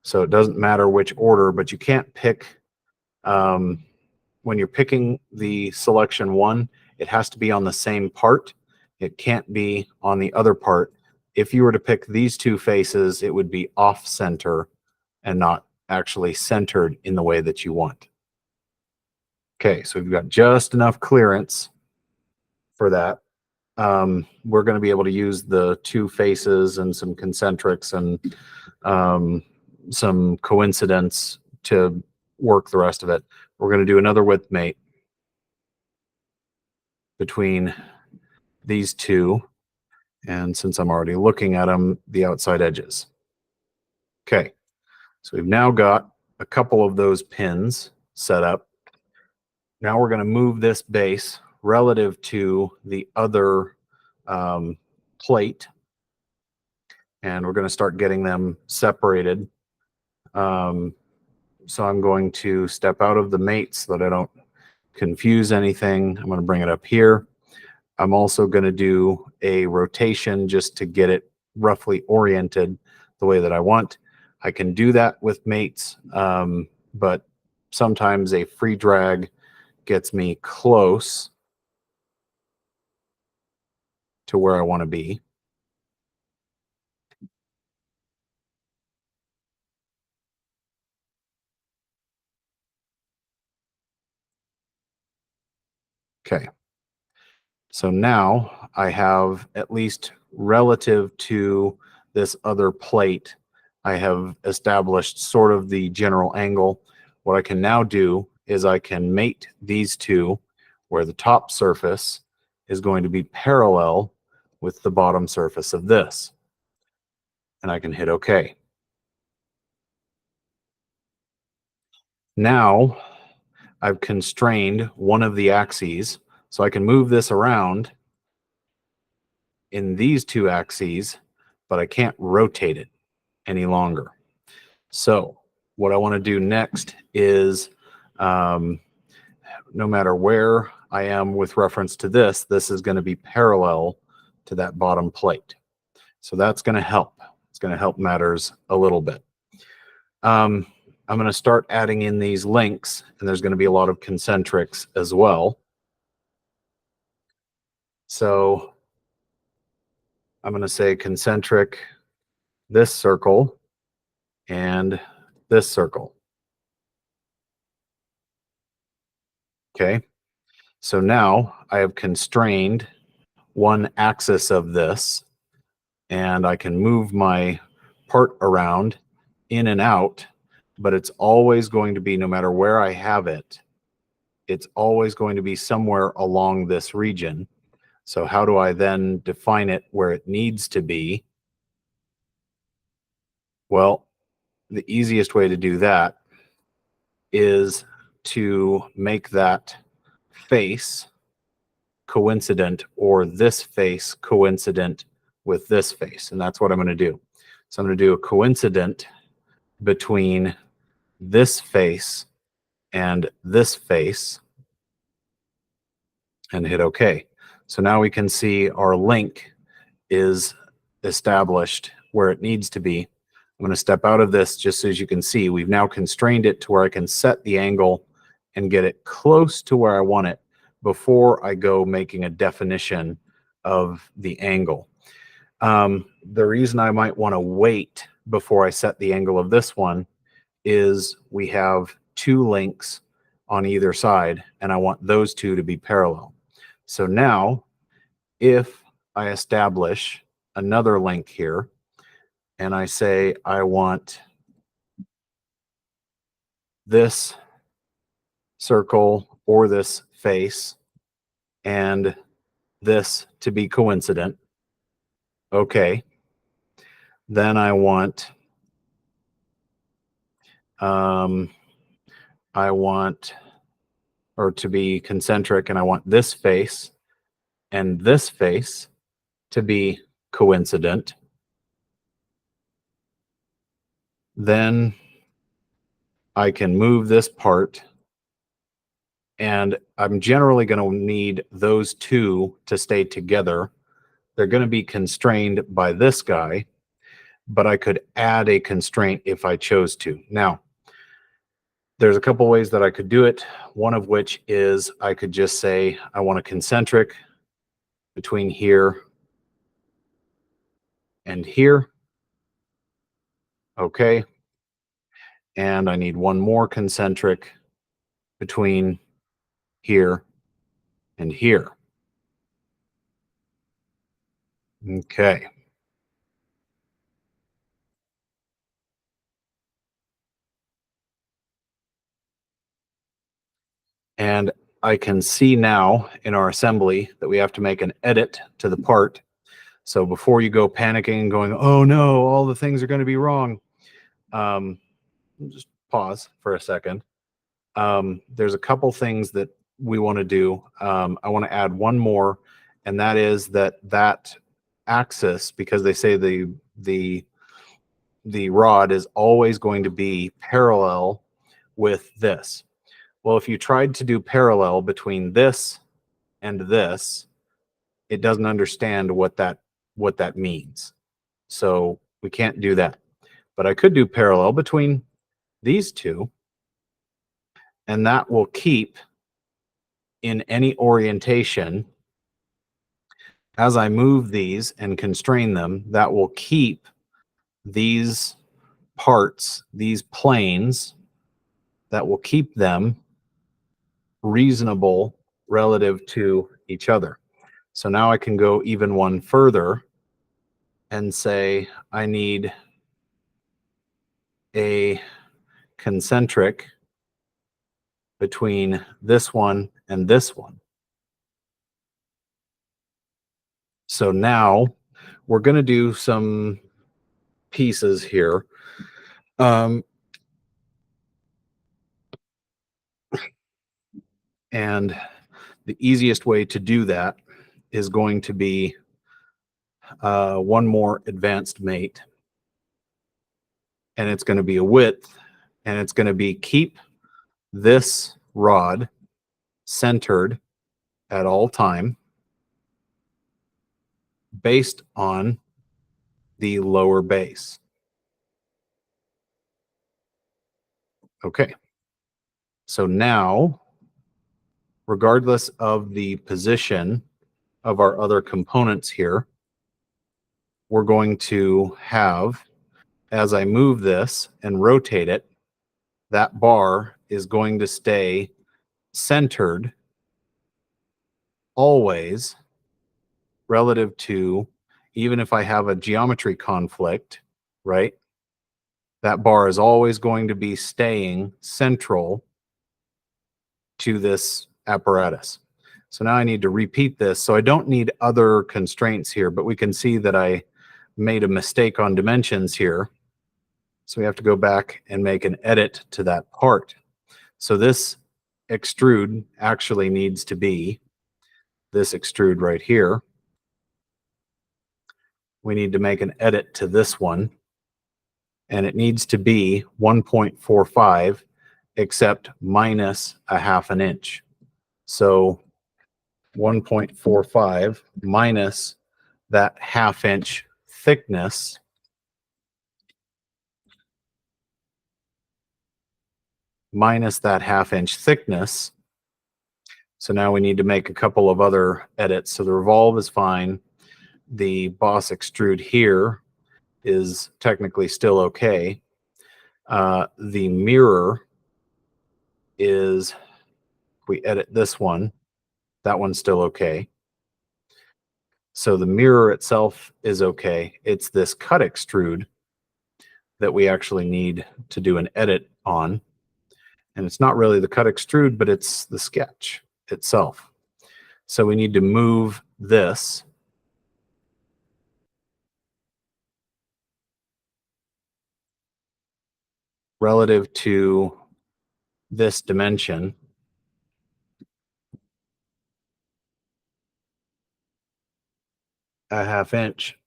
So it doesn't matter which order, but you can't pick, when you're picking the selection one, it has to be on the same part. It can't be on the other part. If you were to pick these two faces, it would be off center and not actually centered in the way that you want. Okay, so we've got just enough clearance for that. We're going to be able to use the two faces and some concentrics and some coincidence to work the rest of it. We're going to do another width mate between these two, and since I'm already looking at them, the outside edges. Okay, so we've now got a couple of those pins set up. Now we're going to move this base relative to the other plate, and we're going to start getting them separated. So I'm going to step out of the mate so that I don't confuse anything. I'm going to bring it up here. I'm also going to do a rotation just to get it roughly oriented the way that I want. I can do that with mates, but sometimes a free drag gets me close to where I want to be. Okay. So now I have, at least relative to this other plate, I have established sort of the general angle. What I can now do is I can mate these two where the top surface is going to be parallel with the bottom surface of this. And I can hit OK. Now I've constrained one of the axes, so I can move this around in these two axes, but I can't rotate it any longer. So what I want to do next is, no matter where I am with reference to this, this is going to be parallel to that bottom plate. So that's going to help. It's going to help matters a little bit. I'm going to start adding in these links, and there's going to be a lot of concentrics as well. So I'm going to say concentric this circle and this circle. Okay, so now I have constrained one axis of this, and I can move my part around in and out, but it's always going to be, no matter where I have it, it's always going to be somewhere along this region. So how do I then define it where it needs to be? Well, the easiest way to do that is to make that face coincident or this face coincident with this face. And that's what I'm going to do. So I'm going to do a coincident between this face and this face and hit OK. So now we can see our link is established where it needs to be. I'm going to step out of this just so as you can see, we've now constrained it to where I can set the angle and get it close to where I want it before I go making a definition of the angle. The reason I might want to wait before I set the angle of this one is we have two links on either side, and I want those two to be parallel. So now, if I establish another link here, and I say I want this circle or this face and this to be coincident, okay, then I want or to be concentric, and I want this face and this face to be coincident. Then I can move this part, and I'm generally going to need those two to stay together. They're going to be constrained by this guy, but I could add a constraint if I chose to. Now, there's a couple ways that I could do it. One of which is I could just say I want a concentric between here and here. Okay. And I need one more concentric between here and here. Okay. And I can see now in our assembly that we have to make an edit to the part. So before you go panicking and going, oh no, all the things are going to be wrong, just pause for a second. There's a couple things that we want to do. I want to add one more, and that is that axis, because they say the rod is always going to be parallel with this. Well, if you tried to do parallel between this and this, it doesn't understand what that means. So we can't do that. But I could do parallel between these two, and that will keep in any orientation. As I move these and constrain them, that will keep these parts, these planes, that will keep them reasonable relative to each other. So now I can go even one further and say I need a concentric between this one and this one. So now we're going to do some pieces here. And the easiest way to do that is going to be one more advanced mate. And it's going to be a width, and it's going to be keep this rod centered at all time based on the lower base. Okay. So now, regardless of the position of our other components here, we're going to have, as I move this and rotate it, that bar is going to stay centered always relative to, even if I have a geometry conflict, right? That bar is always going to be staying central to this apparatus. So now I need to repeat this. So I don't need other constraints here, but we can see that I made a mistake on dimensions here. So we have to go back and make an edit to that part. So this extrude actually needs to be this extrude right here, we need to make an edit to this one, and it needs to be 1.45 except minus a half an inch. So 1.45 minus that half inch thickness So now we need to make a couple of other edits. So the revolve is fine. The boss extrude here is technically still okay. The mirror is, if we edit this one, that one's still okay. So the mirror itself is okay. It's this cut extrude that we actually need to do an edit on. And it's not really the cut extrude, but it's the sketch itself. So we need to move this relative to this dimension a half inch,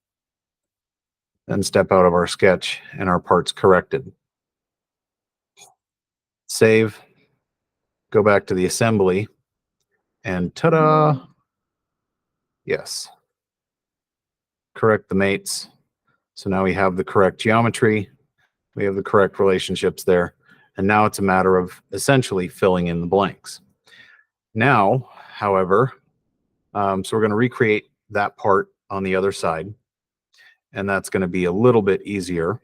then step out of our sketch and our part's corrected. Save, go back to the assembly, and ta-da! Yes. Correct the mates. So now we have the correct geometry, we have the correct relationships there, and now it's a matter of essentially filling in the blanks. Now, however, so we're going to recreate that part on the other side, and that's going to be a little bit easier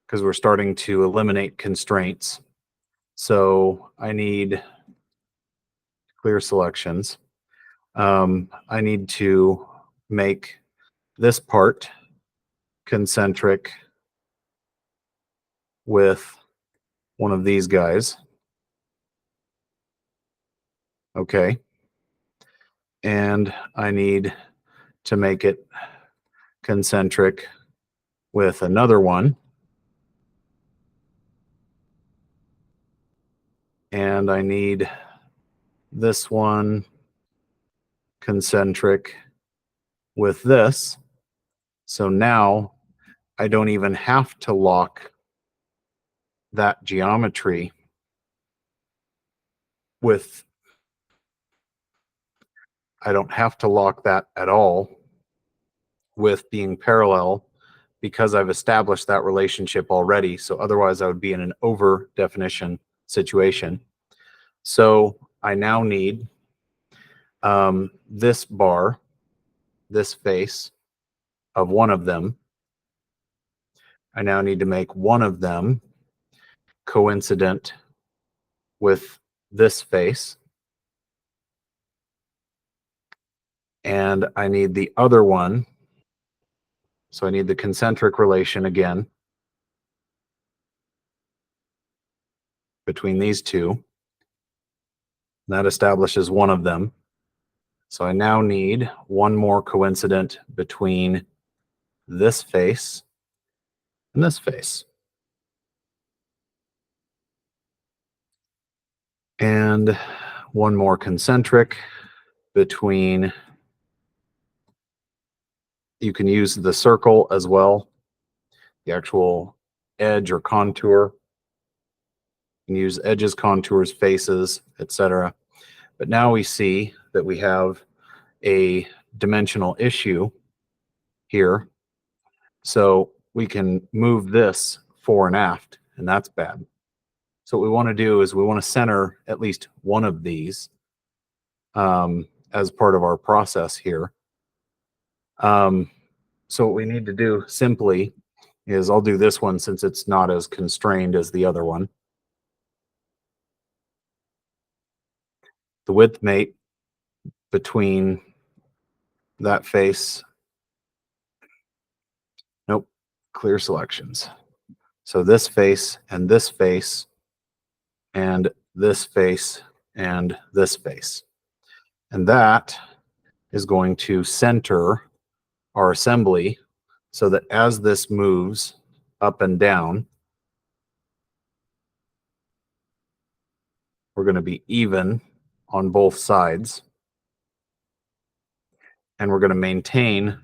because we're starting to eliminate constraints. So I need clear selections. I need to make this part concentric with one of these guys. Okay. And I need to make it concentric with another one. And I need this one concentric with this. So now I don't even have to lock that geometry with, I don't have to lock that at all with being parallel because I've established that relationship already. So otherwise I would be in an over definition situation. So I now need this bar, this face of one of them. I now need to make one of them coincident with this face. And I need the other one. So I need the concentric relation again between these two. That establishes one of them. So I now need one more coincident between this face and this face. And one more concentric between, you can use the circle as well, the actual edge or contour. You can use edges, contours, faces, etc. But now we see that we have a dimensional issue here. So we can move this fore and aft, and that's bad. So what we want to do is we want to center at least one of these as part of our process here. So what we need to do simply is, I'll do this one since it's not as constrained as the other one. The width mate between that face, nope, clear selections. So this face and this face and this face and this face. And that is going to center our assembly so that as this moves up and down, we're going to be even on both sides. and we're going to maintain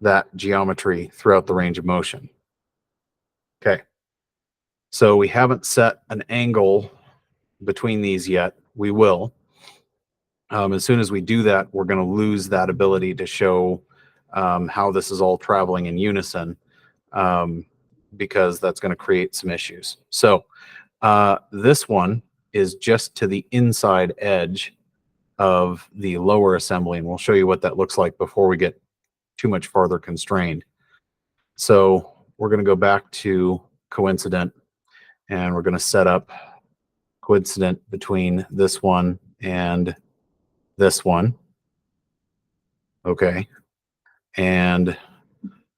that geometry throughout the range of motion. Okay. So we haven't set an angle between these yet. We will. As soon as we do that, we're going to lose that ability to show how this is all traveling in unison, because that's going to create some issues. So this one is just to the inside edge of the lower assembly, and we'll show you what that looks like before we get too much farther constrained. So we're going to go back to coincident, and we're going to set up coincident between this one and this one. Okay. And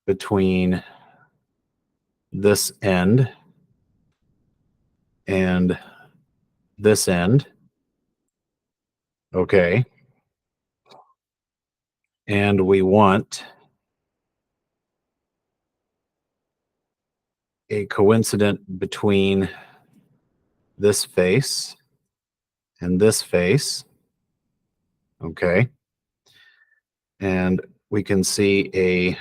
between this end and this end. Okay. And we want a coincident between this face and this face. Okay. And we can see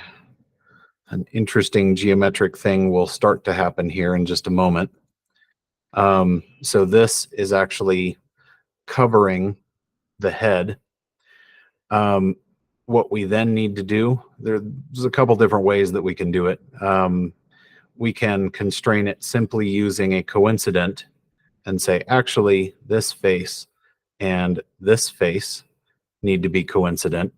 an interesting geometric thing will start to happen here in just a moment. So this is actually covering the head. What we then need to do, there's a couple different ways that we can do it. We can constrain it simply using a coincident and say, actually, this face and this face need to be coincident.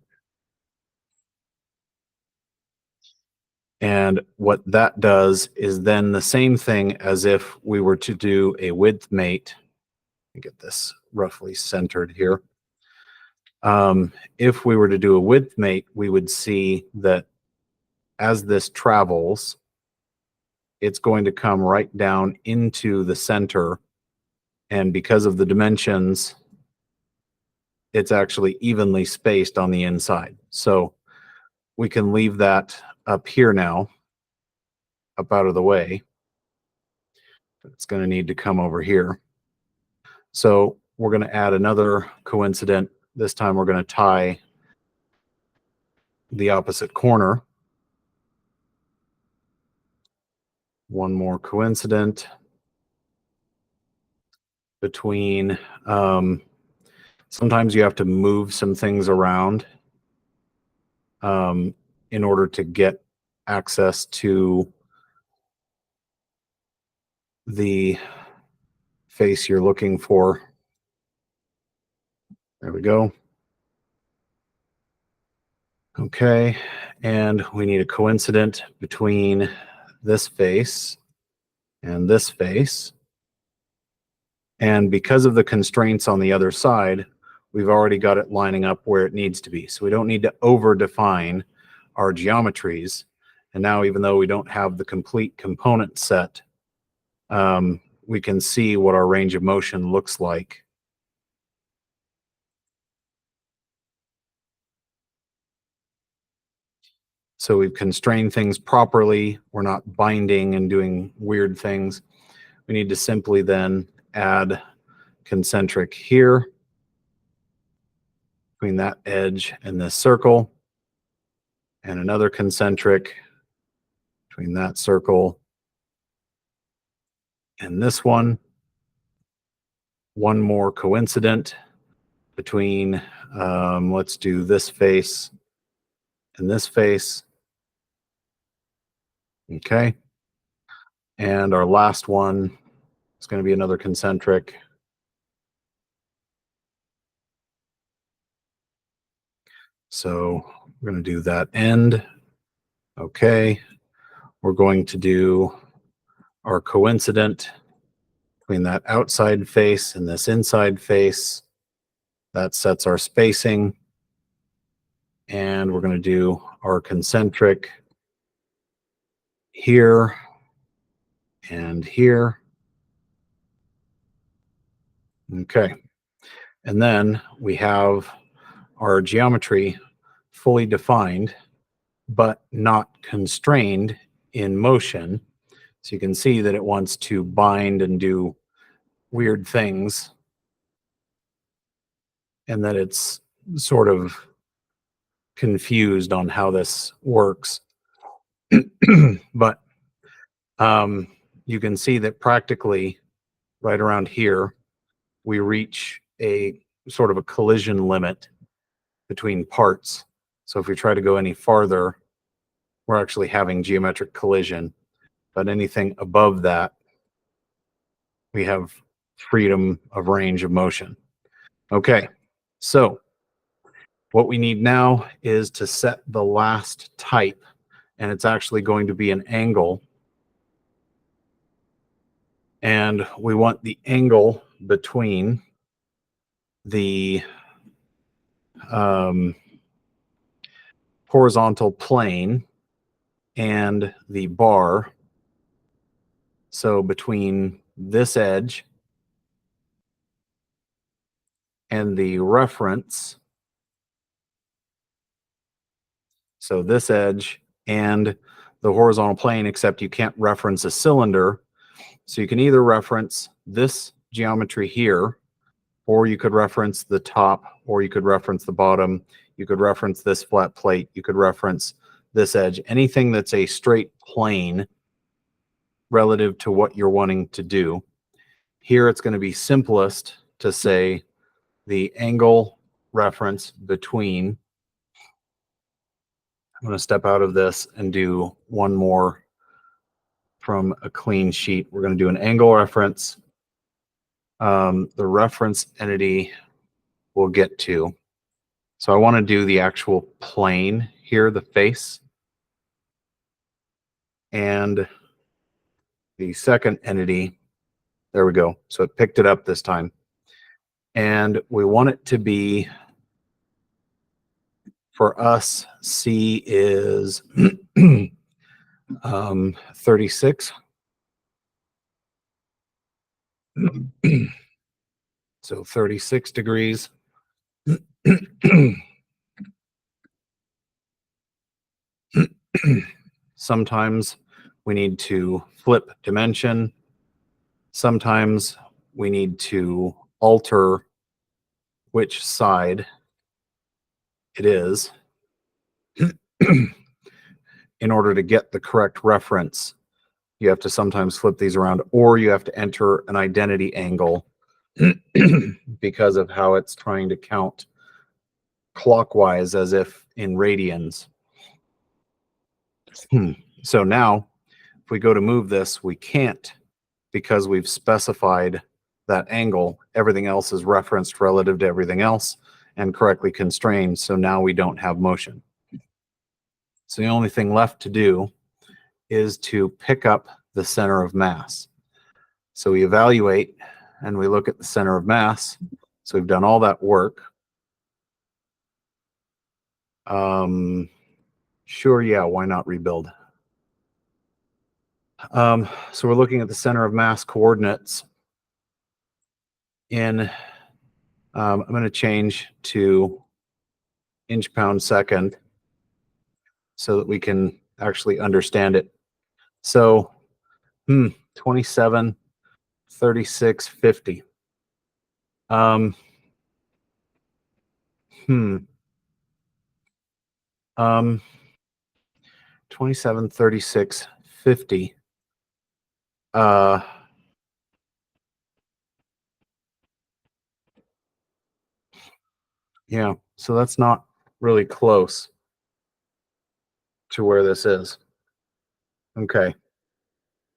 And what that does is then the same thing as if we were to do a width mate. Let me get this roughly centered here. If we were to do a width mate, we would see that as this travels, it's going to come right down into the center. And because of the dimensions, it's actually evenly spaced on the inside. So we can leave that up here now, up out of the way. It's going to need to come over here. So we're going to add another coincident. This time we're going to tie the opposite corner. One more coincident between, sometimes you have to move some things around in order to get access to the face you're looking for. There we go. Okay, and we need a coincident between this face and this face. And because of the constraints on the other side, we've already got it lining up where it needs to be. So we don't need to over-define our geometries. And now, even though we don't have the complete component set, we can see what our range of motion looks like. So we've constrained things properly. We're not binding and doing weird things. We need to simply then add concentric here between that edge and this circle, and another concentric between that circle and this one. One more coincident between, let's do this face and this face. Okay. And our last one is going to be another concentric. So we're going to do that end. Okay. We're going to do our coincident between that outside face and this inside face. That sets our spacing. And we're going to do our concentric here and here. Okay. And then we have our geometry fully defined, but not constrained in motion. So you can see that it wants to bind and do weird things, and that it's sort of confused on how this works. But you can see that practically right around here, we reach a sort of a collision limit between parts. So if we try to go any farther, we're actually having geometric collision. But anything above that, we have freedom of range of motion. Okay, so what we need now is to set the last type, and it's actually going to be an angle. And we want the angle between the horizontal plane and the bar. So between this edge and the reference, so this edge and the horizontal plane, except you can't reference a cylinder. So you can either reference this geometry here, or you could reference the top, or you could reference the bottom. You could reference this flat plate. You could reference this edge. Anything that's a straight plane relative to what you're wanting to do. Here it's going to be simplest to say the angle reference between. I'm going to step out of this and do one more from a clean sheet. We're going to do an angle reference. The reference entity we'll get to. So I want to do the actual plane here, the face. And the second entity, there we go. So it picked it up this time. And we want it to be, for us, C is 36. So 36 degrees. Sometimes we need to flip dimension. Sometimes we need to alter which side it is in order to get the correct reference. You have to sometimes flip these around, or you have to enter an identity angle because of how it's trying to count clockwise as if in radians. So now if we go to move this, we can't, because we've specified that angle. Everything else is referenced relative to everything else and correctly constrained. So now we don't have motion. So the only thing left to do is to pick up the center of mass. So we evaluate and we look at the center of mass. So we've done all that work. Sure, yeah, why not rebuild? So we're looking at the center of mass coordinates in, I'm going to change to inch pound second so that we can actually understand it. So 27, 36, 50. 27, 36, 50. Yeah, so that's not really close to where this is. Okay.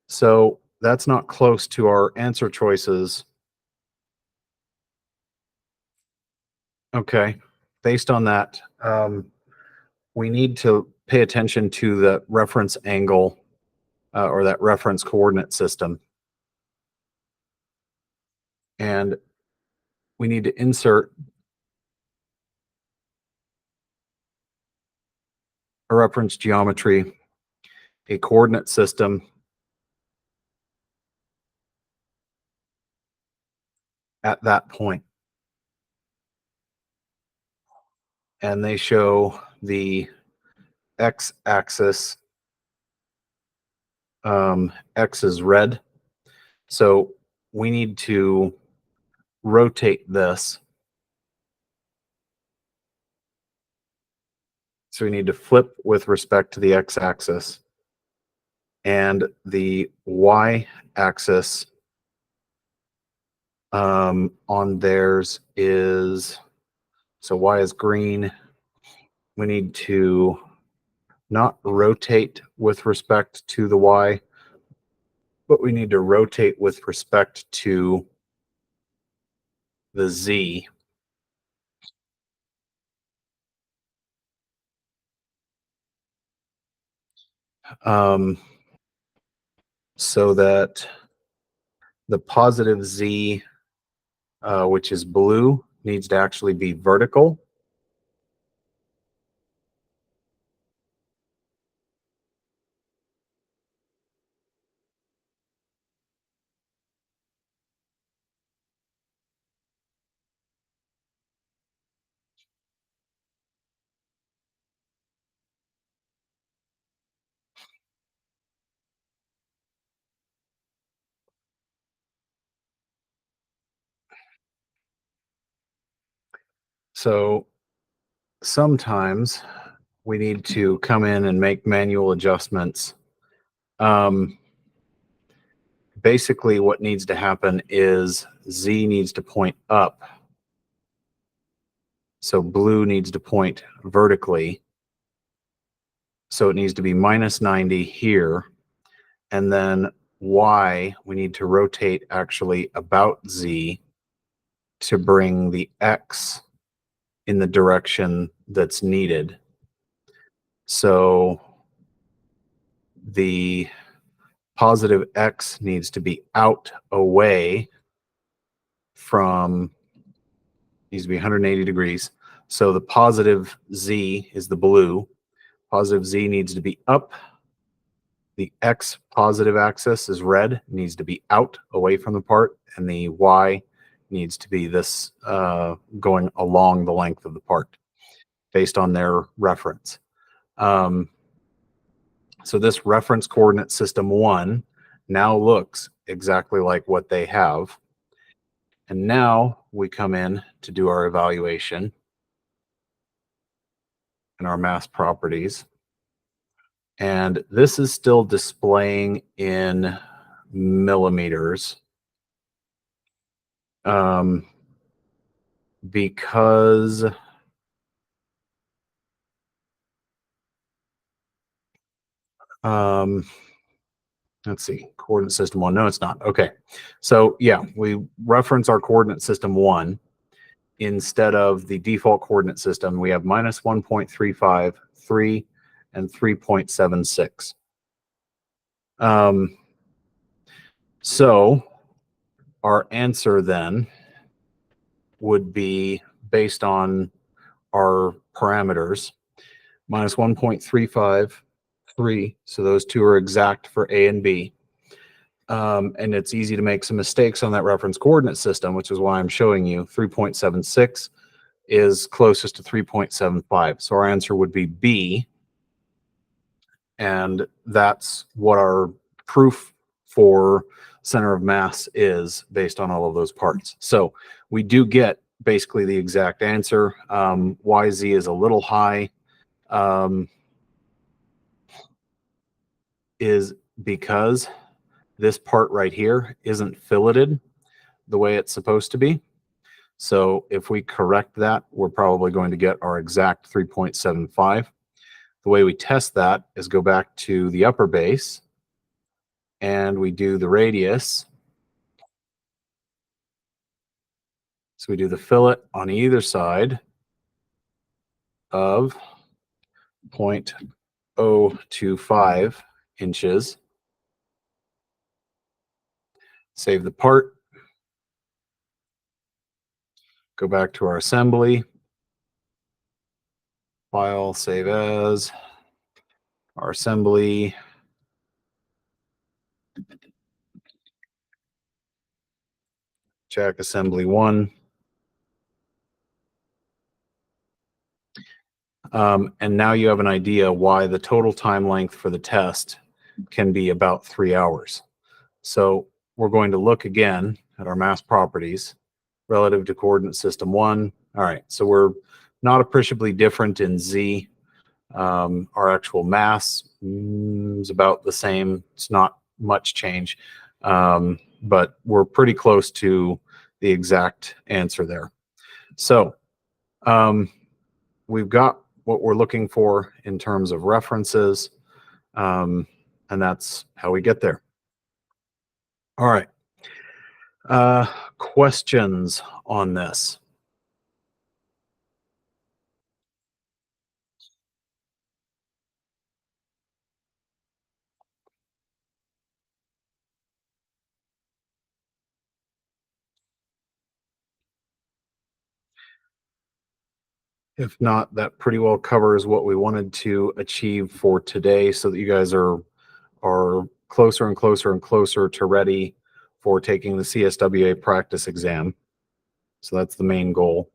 So that's not close to our answer choices. Okay. Based on that, we need to pay attention to the reference angle or that reference coordinate system. And we need to insert a reference geometry, a coordinate system at that point. And they show the x-axis, x is red. So we need to rotate this So we need to flip with respect to the x-axis, and the y-axis on theirs is, so y is green. We need to not rotate with respect to the y, but we need to rotate with respect to the z. Um, so that the positive z, which is blue, needs to actually be vertical. So sometimes we need to come in and make manual adjustments. Basically, what needs to happen is z needs to point up. So blue needs to point vertically. So it needs to be minus 90 here. And then y, we need to rotate actually about z to bring the x in the direction that's needed. So the positive x needs to be out away from, needs to be 180 degrees. So the positive z is the blue. Positive z needs to be up. The x positive axis is red, needs to be out away from the part, and the y needs to be this going along the length of the part based on their reference. So this reference coordinate system 1 now looks exactly like what they have. And now we come in to do our evaluation and our mass properties. And this is still displaying in millimeters. Because let's see, coordinate system 1. No, it's not. Okay. So yeah, we reference our coordinate system 1 instead of the default coordinate system. We have minus 1.35, 3, and 3.76. So our answer then would be based on our parameters, minus 1.35, 3. So those two are exact for A and B. And it's easy to make some mistakes on that reference coordinate system, which is why I'm showing you 3.76 is closest to 3.75. So our answer would be B. And that's what our proof for center of mass is based on all of those parts. So we do get basically the exact answer. YZ is a little high, is because this part right here isn't filleted the way it's supposed to be. So if we correct that, we're probably going to get our exact 3.75. The way we test that is go back to the upper base and we do the radius. So we do the fillet on either side of 0.025 inches. Save the part. Go back to our assembly. File, save as. Our assembly. Check assembly 1. And now you have an idea why the total time length for the test can be about 3 hours. So we're going to look again at our mass properties relative to coordinate system 1. All right, so we're not appreciably different in Z. Our actual mass is about the same. It's not much change, but we're pretty close to the exact answer there. So we've got what we're looking for in terms of references, and that's how we get there. All right. Questions on this? If not, that pretty well covers what we wanted to achieve for today so that you guys are closer and closer and closer to ready for taking the CSWA practice exam. So that's the main goal.